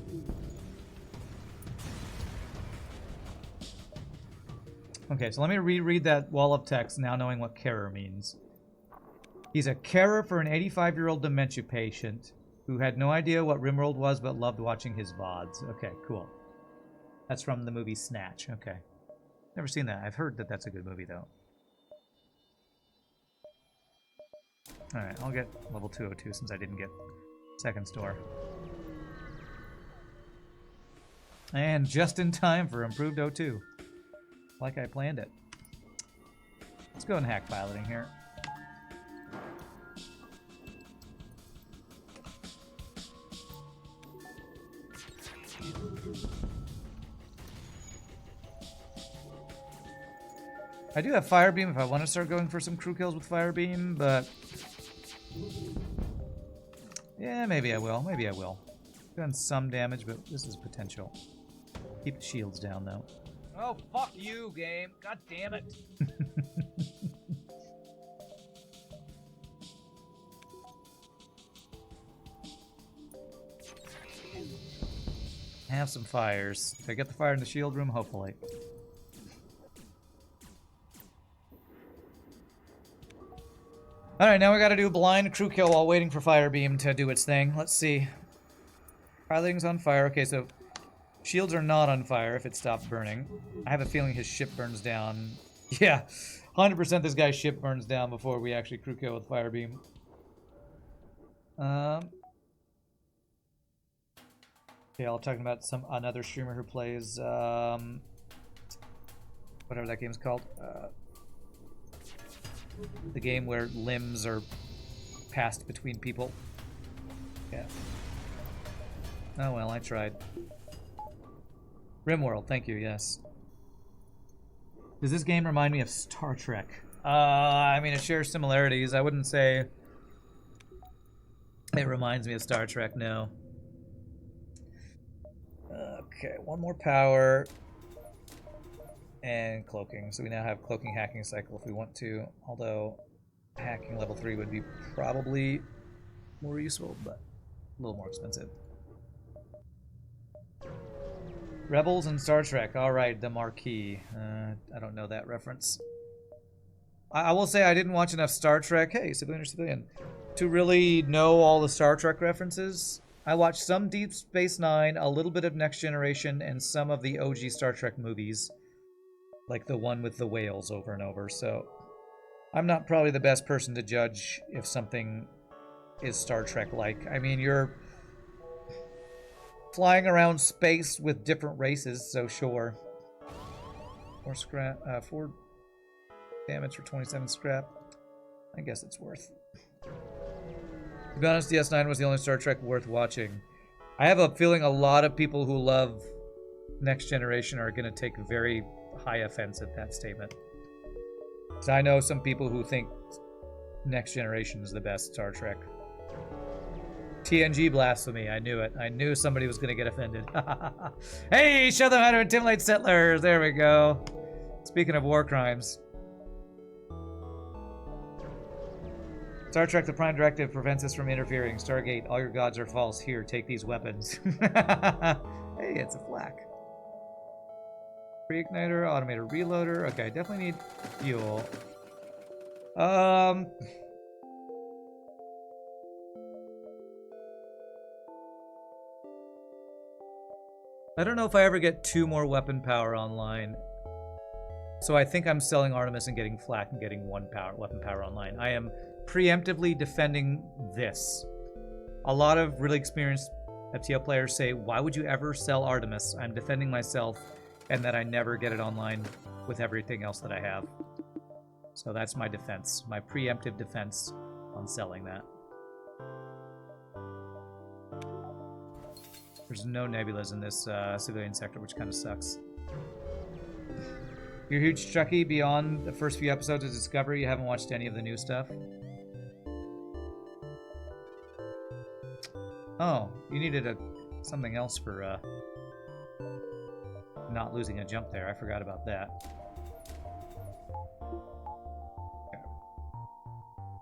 Okay, so let me reread that wall of text now knowing what carer means. He's a carer for an 85-year-old dementia patient who had no idea what RimWorld was but loved watching his VODs. Okay, cool. That's from the movie Snatch. Okay. Never seen that. I've heard that that's a good movie, though. Alright, I'll get level 202 since I didn't get second store. And just in time for improved O2. Like I planned it. Let's go and hack piloting here. I do have Firebeam if I want to start going for some crew kills with Firebeam, but... yeah, maybe I will. Maybe I will. Done some damage, but this is potential. Keep the shields down, though. Oh, fuck you, game. God damn it. Have some fires. Did I get the fire in the shield room? Hopefully. Alright, now we gotta do blind crew kill while waiting for Firebeam to do its thing. Let's see. Piloting's on fire. Okay, so shields are not on fire if it stopped burning. I have a feeling his ship burns down. Yeah, 100% this guy's ship burns down before we actually crew kill with Firebeam. Yeah, I'll talking about another streamer who plays whatever that game's called. The game where limbs are passed between people. Yeah. Oh well, I tried. RimWorld, thank you, yes. Does this game remind me of Star Trek? I mean, it shares similarities. I wouldn't say it reminds me of Star Trek, no. Okay, one more power. And cloaking. So we now have cloaking hacking cycle if we want to. Although hacking level 3 would be probably more useful, but a little more expensive. Rebels and Star Trek. Alright, the Marquis. I don't know that reference. I will say I didn't watch enough Star Trek. Hey, civilian or civilian. To really know all the Star Trek references. I watched some Deep Space Nine, a little bit of Next Generation, and some of the OG Star Trek movies. Like the one with the whales over and over. So I'm not probably the best person to judge if something is Star Trek-like. I mean, you're flying around space with different races, so sure. 4 scrap, 4 damage for 27 scrap. I guess it's worth. To be honest, DS9 was the only Star Trek worth watching. I have a feeling a lot of people who love Next Generation are going to take very high offense at that statement. So I know some people who think Next Generation is the best Star Trek. TNG blasphemy, I knew it. I knew somebody was going to get offended. Hey, show them how to intimidate settlers. There we go. Speaking of war crimes. Star Trek The Prime Directive prevents us from interfering. Stargate, all your gods are false. Here, take these weapons. Hey, it's a flak. Pre-igniter, automated reloader. Okay, I definitely need fuel. I don't know if I ever get 2 more weapon power online. So I think I'm selling Artemis and getting flak and getting weapon power online. I am preemptively defending this. A lot of really experienced FTL players say, why would you ever sell Artemis? I'm defending myself and that I never get it online with everything else that I have. So that's my defense, my preemptive defense on selling that. There's no nebulas in this civilian sector, which kind of sucks. You're a huge Trekkie beyond the first few episodes of Discovery. You haven't watched any of the new stuff. Oh, you needed something else for not losing a jump there. I forgot about that. Okay.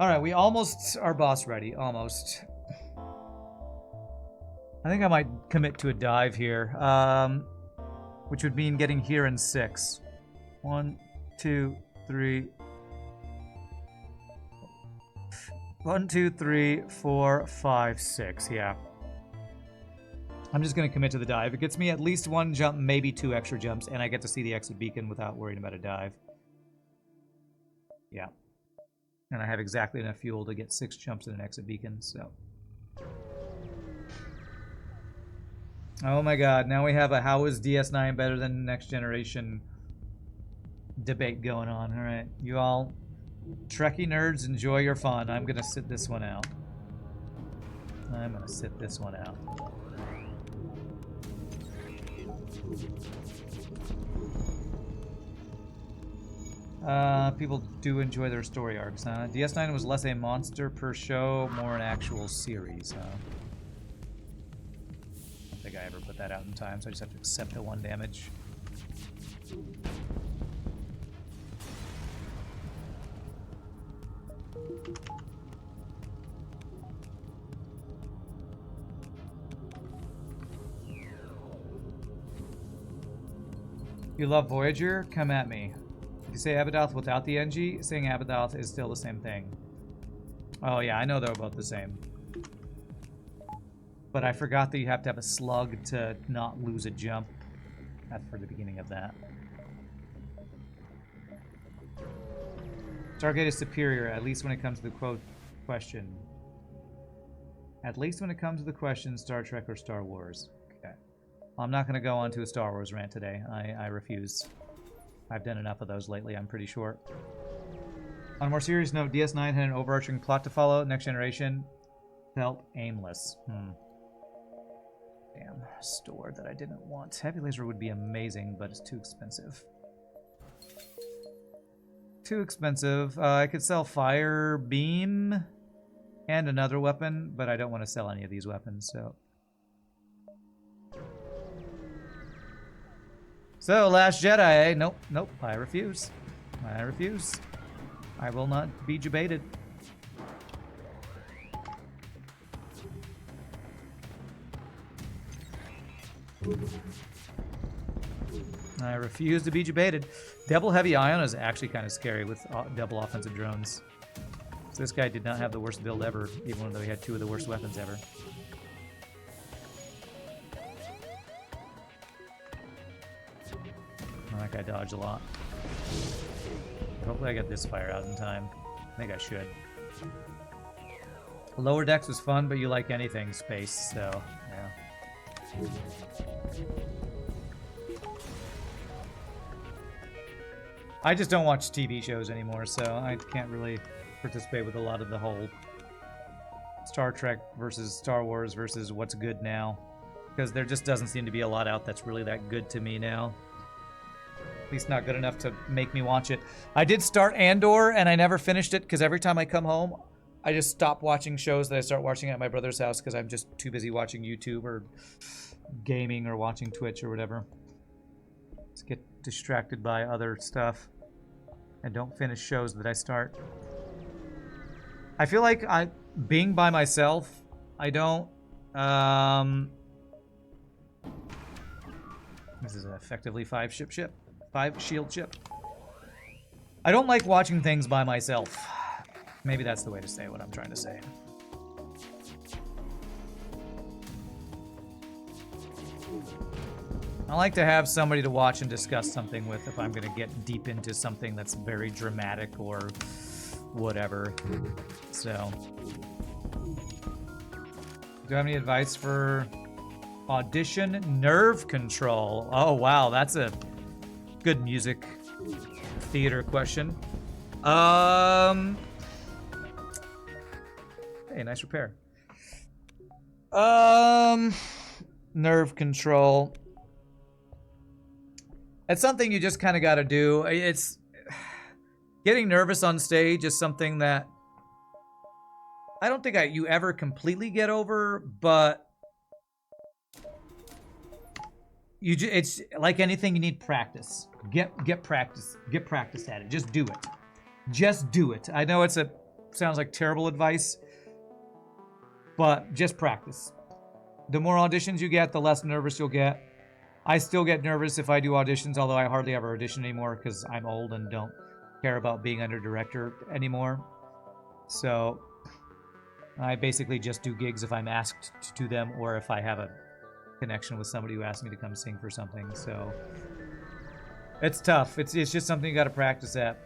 All right, we almost are boss ready. Almost. I think I might commit to a dive here, which would mean getting here in 6. 1, 2, 3. 1, 2, 3, 4, 5, 6. Yeah. I'm just going to commit to the dive. It gets me at least 1 jump, maybe 2 extra jumps, and I get to see the exit beacon without worrying about a dive. Yeah. And I have exactly enough fuel to get 6 jumps in an exit beacon, so. Oh my god, now we have a how is DS9 better than next generation debate going on. Alright, you all Trekkie nerds, enjoy your fun. I'm gonna sit this one out. I'm gonna sit this one out. People do enjoy their story arcs, huh? DS9 was less a monster per show, more an actual series, huh? I don't think I ever put that out in time, so I just have to accept the 1 damage. You love Voyager? Come at me. If you say Abadoth without the NG, saying Abadoth is still the same thing. Oh yeah, I know they're both the same. But I forgot that you have to have a slug to not lose a jump. That's for the beginning of that. Stargate is superior, at least when it comes to the quote question. At least when it comes to the question, Star Trek or Star Wars. Okay. Well, I'm not going to go on to a Star Wars rant today. I refuse. I've done enough of those lately, I'm pretty sure. On a more serious note, DS9 had an overarching plot to follow. Next Generation felt aimless. Damn, store that I didn't want. Heavy laser would be amazing, but it's too expensive. Too expensive. I could sell fire beam and another weapon, but I don't want to sell any of these weapons, so. So, Last Jedi, eh? Nope, nope, I refuse. I refuse. I will not be debated. I refuse to be debated. Double heavy ion is actually kind of scary with double offensive drones. So this guy did not have the worst build ever, even though he had 2 of the worst weapons ever. Oh, that guy dodged a lot. Hopefully I get this fire out in time. I think I should. Lower decks was fun, but you like anything space, so yeah. I just don't watch TV shows anymore, so I can't really participate with a lot of the whole Star Trek versus Star Wars versus what's good now. Because there just doesn't seem to be a lot out that's really that good to me now. At least not good enough to make me watch it. I did start Andor, and I never finished it, because every time I come home, I just stop watching shows that I start watching at my brother's house, because I'm just too busy watching YouTube or gaming or watching Twitch or whatever. Just get distracted by other stuff. And don't finish shows that I start. I feel like being by myself, I don't, this is an effectively 5-shield ship. I don't like watching things by myself. Maybe that's the way to say what I'm trying to say. I like to have somebody to watch and discuss something with if I'm going to get deep into something that's very dramatic or whatever. So, do you have any advice for audition nerve control? Oh, wow. That's a good music theater question. Hey, nice repair. Nerve control. It's something you just kind of got to do. It's getting nervous on stage is something that I don't think you ever completely get over, but it's like anything, you need practice. Get practice. Get practice at it. Just do it. Just do it. I know sounds like terrible advice, but just practice. The more auditions you get, the less nervous you'll get. I still get nervous if I do auditions, although I hardly ever audition anymore because I'm old and don't care about being under director anymore. So I basically just do gigs if I'm asked to do them or if I have a connection with somebody who asks me to come sing for something. So it's tough. It's just something you got to practice at.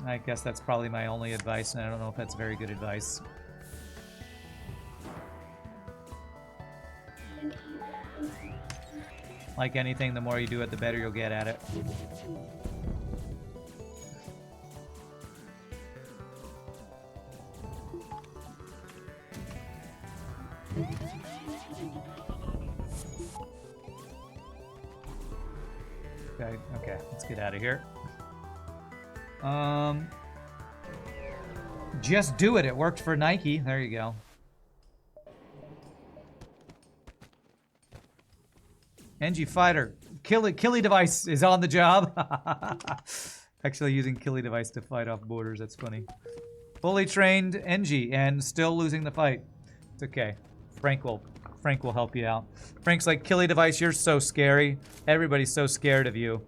I guess that's probably my only advice, and I don't know if that's very good advice. Like anything, the more you do it, the better you'll get at it. Okay, let's get out of here. Just do it. It worked for Nike. There you go. NG Fighter. Killy device is on the job. Actually using Killy device to fight off borders. That's funny. Fully trained NG and still losing the fight. It's okay. Frank will help you out. Frank's like, Killy device, you're so scary. Everybody's so scared of you.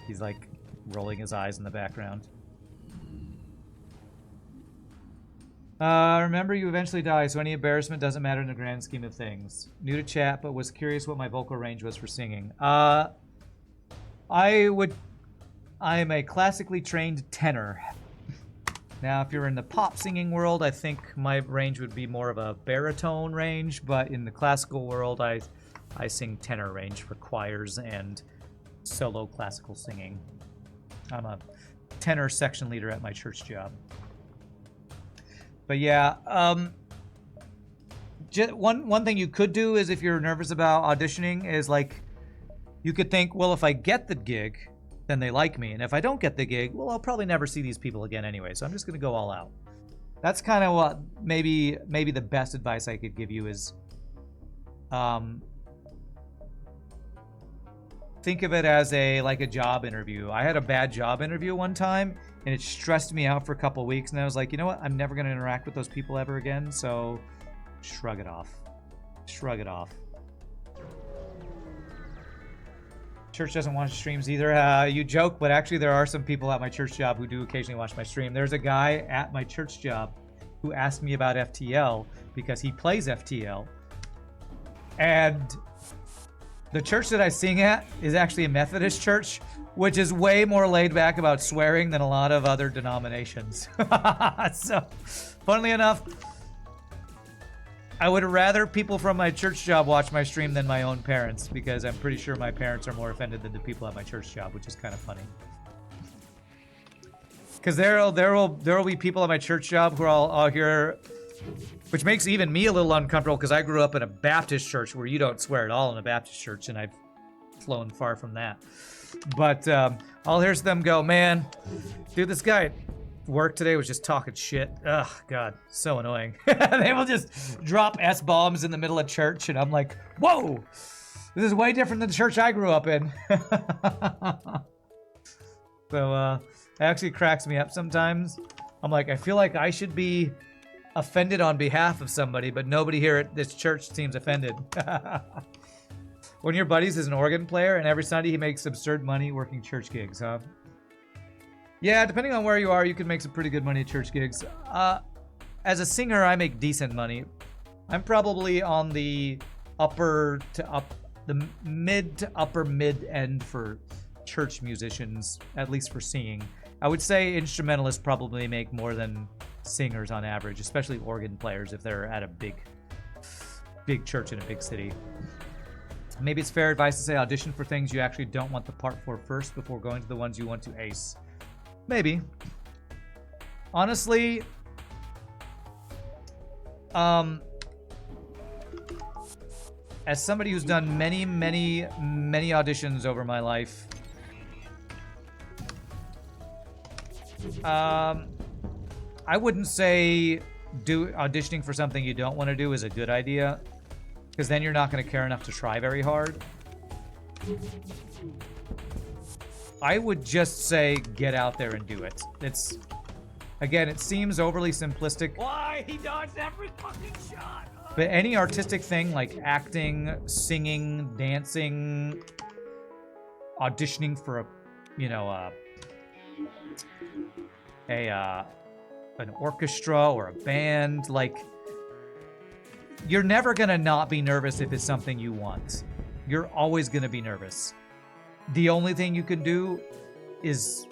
He's like rolling his eyes in the background. Remember, you eventually die, so any embarrassment doesn't matter in the grand scheme of things. New to chat, but was curious what my vocal range was for singing. I'm a classically trained tenor. Now, if you're in the pop singing world, I think my range would be more of a baritone range, but in the classical world, I sing tenor range for choirs and solo classical singing. I'm a tenor section leader at my church job. But yeah, one thing you could do is if you're nervous about auditioning is like, you could think, well, if I get the gig, then they like me. And if I don't get the gig, well, I'll probably never see these people again anyway. So I'm just going to go all out. That's kind of what maybe the best advice I could give you is think of it as like a job interview. I had a bad job interview one time, and it stressed me out for a couple weeks. And I was like, you know what? I'm never going to interact with those people ever again. So shrug it off. Shrug it off. Church doesn't watch streams either. You joke, but actually there are some people at my church job who do occasionally watch my stream. There's a guy at my church job who asked me about FTL because he plays FTL. And the church that I sing at is actually a Methodist church, which is way more laid back about swearing than a lot of other denominations. So, funnily enough, I would rather people from my church job watch my stream than my own parents, because I'm pretty sure my parents are more offended than the people at my church job, which is kind of funny. Because there will be people at my church job who are all here, which makes even me a little uncomfortable because I grew up in a Baptist church where you don't swear at all in a Baptist church, and I've flown far from that. But I'll hear them go, man, dude, this guy at work today was just talking shit. Ugh, God, so annoying. They will just drop S-bombs in the middle of church, and I'm like, whoa, this is way different than the church I grew up in. So it actually cracks me up sometimes. I'm like, I feel like I should be offended on behalf of somebody, but nobody here at this church seems offended. One of your buddies is an organ player, and every Sunday he makes absurd money working church gigs, huh? Yeah, depending on where you are, you can make some pretty good money at church gigs. As a singer, I make decent money. I'm probably on the upper to the mid to upper mid end for church musicians, at least for singing. I would say instrumentalists probably make more than singers on average, especially organ players if they're at a big church in a big city. Maybe it's fair advice to say audition for things you actually don't want the part for first before going to the ones you want to ace. Maybe. Honestly, as somebody who's done many auditions over my life, I wouldn't say auditioning for something you don't want to do is a good idea, because then you're not going to care enough to try very hard. I would just say get out there and do it. It's, again, it seems overly simplistic. Why? He dodged every fucking shot. But any artistic thing like acting, singing, dancing, auditioning for a, you know, an orchestra or a band, like, you're never gonna not be nervous if it's something you want. You're always gonna be nervous. The only thing you can do is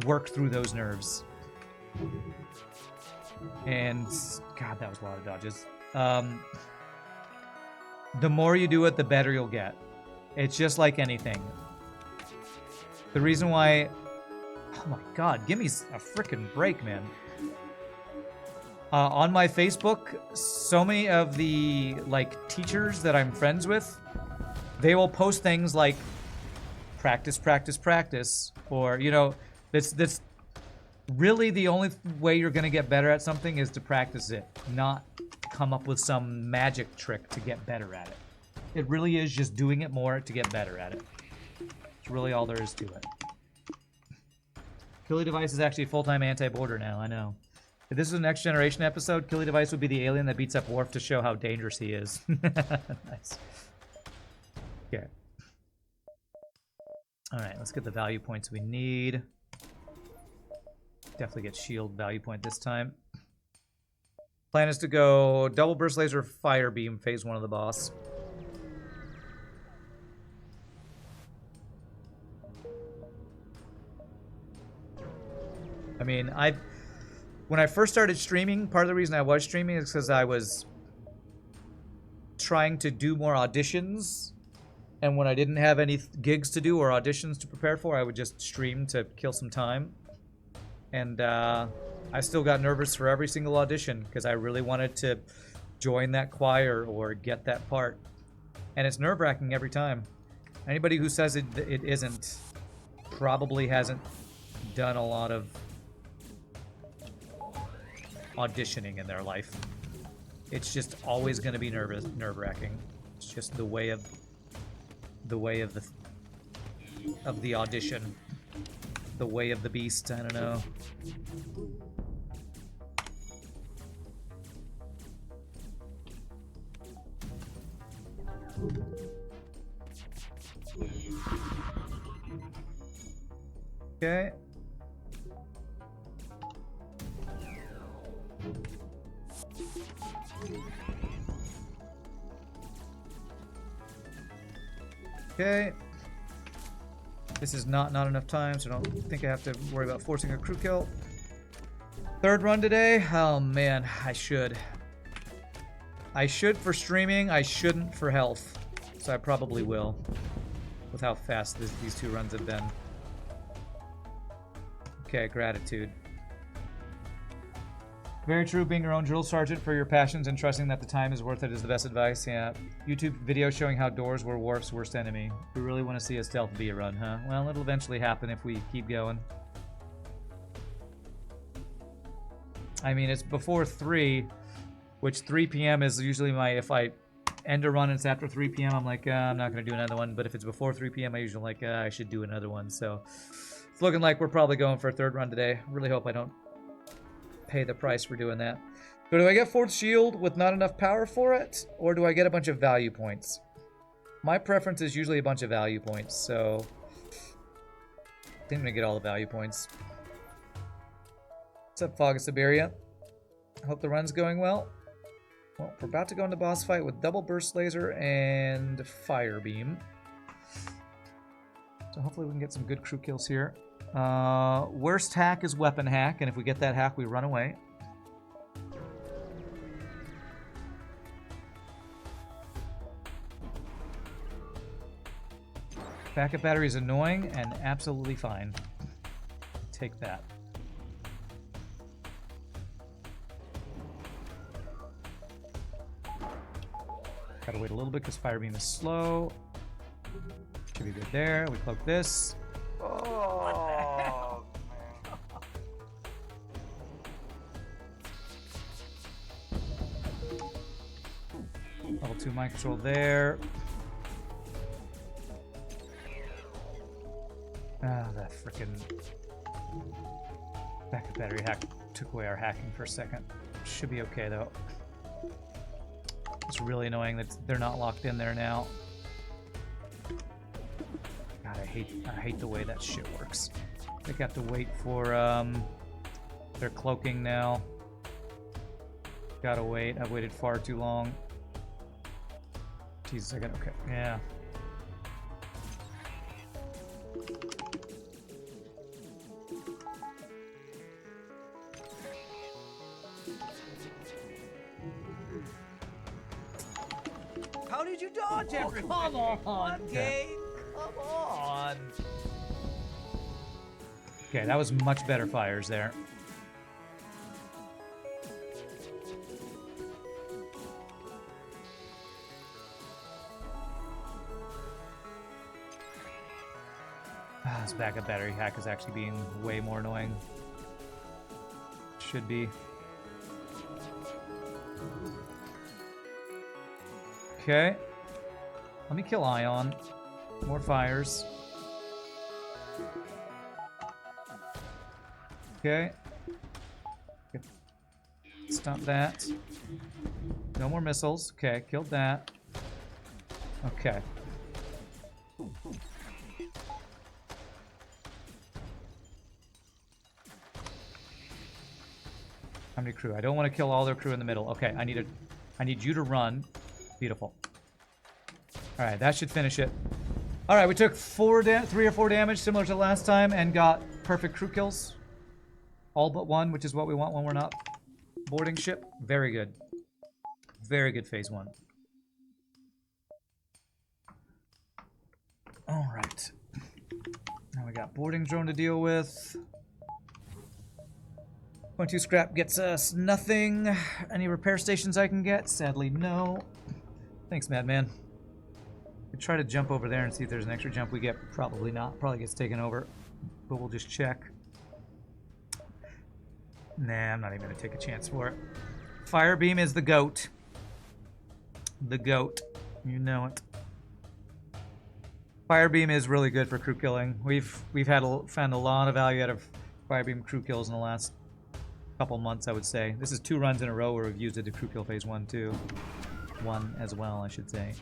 work through those nerves. And God, that was a lot of dodges. The more you do it, the better you'll get. It's just like anything. The reason why... Oh my God, give me a frickin' break, man. On my Facebook, so many of the, like, teachers that I'm friends with, they will post things like, practice, practice, practice, or, you know, that's really the only way you're going to get better at something is to practice it, not come up with some magic trick to get better at it. It really is just doing it more to get better at it. It's really all there is to it. Killy Device is actually a full-time anti-border now, I know. If this is a Next Generation episode, Killy Device would be the alien that beats up Worf to show how dangerous he is. Nice. Okay. Alright, let's get the value points we need. Definitely get shield value point this time. Plan is to go double burst laser fire beam phase 1 of the boss. I mean, when I first started streaming, part of the reason I was streaming is because I was trying to do more auditions, and when I didn't have any gigs to do or auditions to prepare for, I would just stream to kill some time. And I still got nervous for every single audition because I really wanted to join that choir or get that part. And it's nerve-wracking every time. Anybody who says it isn't probably hasn't done a lot of auditioning in their life. It's just always going to be nerve-wracking. It's just the way of the audition, the way of the beast. I don't know. Okay. Okay. This is not enough time, so I don't think I have to worry about forcing a crew kill. Third run today? Oh man, I should. I should for streaming, I shouldn't for health. So I probably will, with how fast these 2 runs have been. Okay, gratitude. Very true, being your own drill sergeant for your passions and trusting that the time is worth it is the best advice, yeah. YouTube video showing how doors were Worf's worst enemy. We really want to see a stealth B run, huh? Well, it'll eventually happen if we keep going. I mean, it's before 3, which 3 p.m. is usually my, if I end a run and it's after 3 p.m., I'm like, I'm not going to do another one. But if it's before 3 p.m., I usually like, I should do another one. So it's looking like we're probably going for a 3rd run today. Really hope I don't pay the price for doing that. So do I get 4th shield with not enough power for it? Or do I get a bunch of value points? My preference is usually a bunch of value points, so I think I'm going to get all the value points. What's up, Fog of Siberia? Hope the run's going well. Well, we're about to go into boss fight with double burst laser and fire beam. So hopefully we can get some good crew kills here. Worst hack is weapon hack, and if we get that hack, we run away. Backup battery is annoying and absolutely fine. Take that. Gotta wait a little bit because fire beam is slow. Should be good there. We cloak this. Oh, man. Level 2 mind control there. Ah, that frickin' backup battery hack took away our hacking for a second. Should be okay though. It's really annoying that they're not locked in there now. God, I hate the way that shit works. They got to wait for their cloaking now. Gotta wait. I've waited far too long. Jesus, I got okay. Yeah. How did you dodge everything? Come on, game. Come on. Okay, that was much better fires there. Ah, this backup battery hack is actually being way more annoying. Should be. Okay. Let me kill Ion. More fires. Okay. Stop that. No more missiles. Okay, killed that. Okay. How many crew? I don't want to kill all their crew in the middle. Okay, I need you to run. Beautiful. Alright, that should finish it. Alright, we took 3 or 4 damage, similar to last time, and got perfect crew kills. All but 1, which is what we want when we're not boarding ship. Very good. Very good phase 1. Alright. Now we got boarding drone to deal with. 0.2 scrap gets us nothing. Any repair stations I can get? Sadly, no. Thanks, Madman. We try to jump over there and see if there's an extra jump we get. Probably not. Probably gets taken over. But we'll just check. Nah, I'm not even going to take a chance for it. Fire beam is the goat. The goat. You know it. Fire beam is really good for crew killing. We've found a lot of value out of fire beam crew kills in the last couple months, I would say. This is 2 runs in a row where we've used it to crew kill phase 1 too. 1 as well, I should say.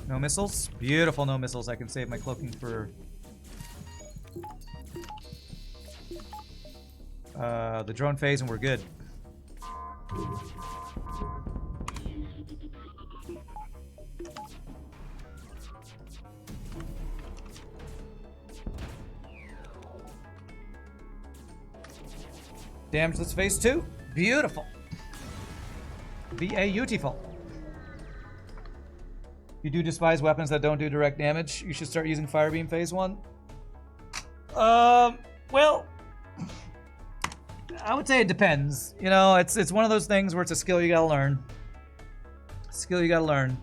No missiles? Beautiful, no missiles. I can save my cloaking for the drone phase and we're good. Damageless phase 2. Beautiful. Beautiful. You do despise weapons that don't do direct damage. You should start using fire beam phase 1. Well, I would say it depends. You know, it's one of those things where it's a skill you gotta learn. Skill you gotta learn.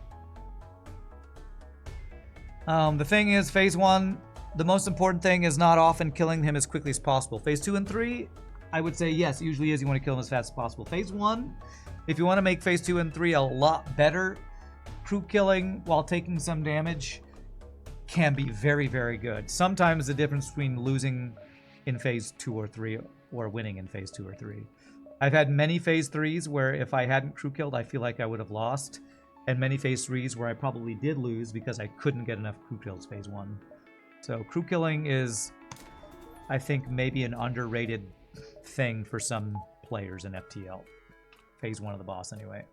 The thing is, phase 1, the most important thing is not often killing him as quickly as possible. Phase 2 and 3, I would say yes, it usually is. You want to kill him as fast as possible. Phase 1, if you want to make phase 2 and 3 a lot better, crew killing while taking some damage can be very, very good. Sometimes the difference between losing in phase 2 or 3 or winning in phase 2 or 3. I've had many phase 3s where if I hadn't crew killed, I feel like I would have lost. and many phase 3s where I probably did lose because I couldn't get enough crew kills phase 1. So crew killing is, I think, maybe an underrated thing for some players in FTL. Phase 1 of the boss, anyway.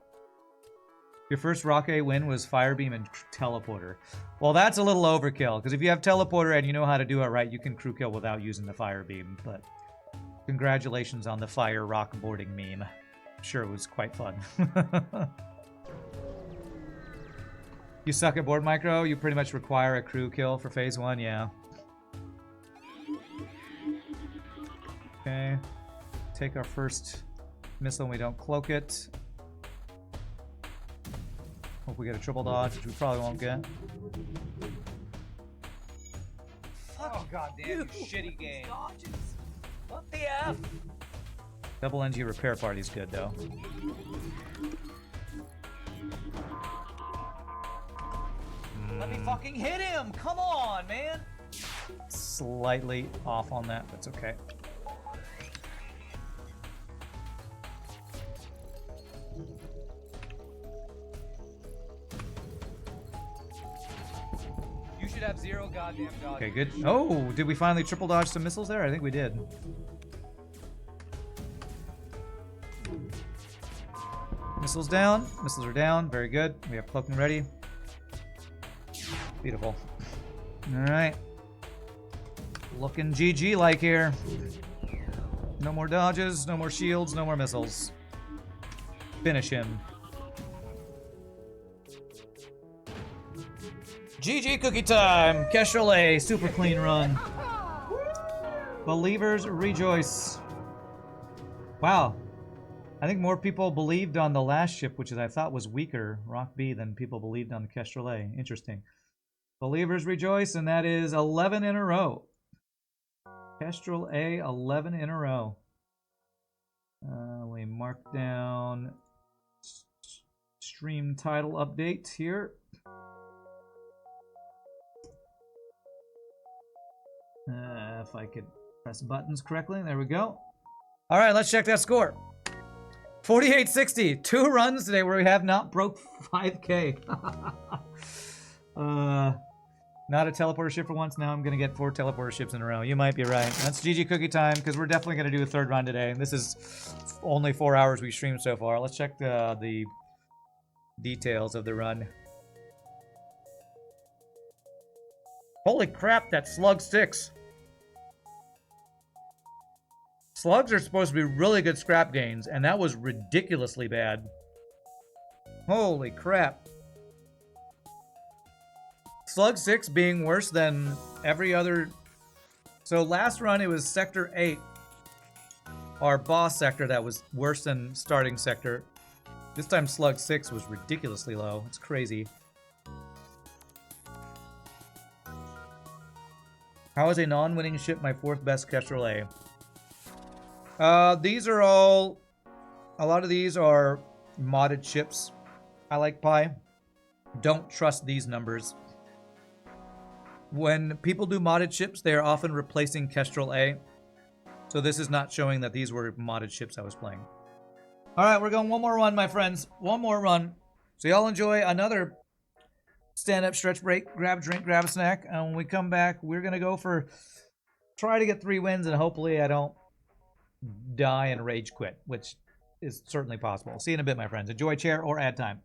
Your first Rocket win was Firebeam and Teleporter. Well, that's a little overkill, because if you have Teleporter and you know how to do it right, you can crew kill without using the Firebeam, but congratulations on the fire rock boarding meme. I'm sure it was quite fun. You suck at board micro? You pretty much require a crew kill for phase 1, yeah. Okay. Take our first missile and we don't cloak it. Hope we get a triple dodge, which we probably won't get. Oh goddamn, you shitty game. What the F? Double NG repair party's good though. Let me fucking hit him! Come on, man! Slightly off on that, but it's okay. You should have 0 goddamn dodge. Okay, good. Oh, did we finally triple dodge some missiles there? I think we did. Missiles down. Missiles are down. Very good. We have cloaking ready. Beautiful. Alright. Looking GG-like here. No more dodges, no more shields, no more missiles. Finish him. GG cookie time! Kestrel A, super clean run. Believers rejoice. Wow. I think more people believed on the last ship, which I thought was weaker, Rock B, than people believed on the Kestrel A. Interesting. Believers rejoice, and that is 11 in a row. Kestrel A, 11 in a row. We mark down stream title update here. If I could press buttons correctly, there we go. All right, let's check that score. 4860, 2 runs today where we have not broke 5K. Not a teleporter ship for once. Now I'm going to get 4 teleporter ships in a row. You might be right. That's GG cookie time, because we're definitely going to do a 3rd run today. This is only 4 hours we streamed so far. Let's check the details of the run. Holy crap, that slug 6. Slugs are supposed to be really good scrap gains, and that was ridiculously bad. Holy crap. Slug 6 being worse than every other... So last run it was Sector 8, our boss sector, that was worse than starting sector. This time Slug 6 was ridiculously low. It's crazy. How is a non-winning ship my 4th best Kestrel A? These are all... A lot of these are modded ships. I like Pi. Don't trust these numbers. When people do modded ships, they are often replacing Kestrel A. So this is not showing that these were modded ships I was playing. Alright, we're going one more run, my friends. One more run. So y'all enjoy another stand-up stretch break. Grab a drink, grab a snack. And when we come back, we're going to go for... Try to get 3 wins, and hopefully I don't die and rage quit, which is certainly possible. See you in a bit, my friends. Enjoy chair or ad time.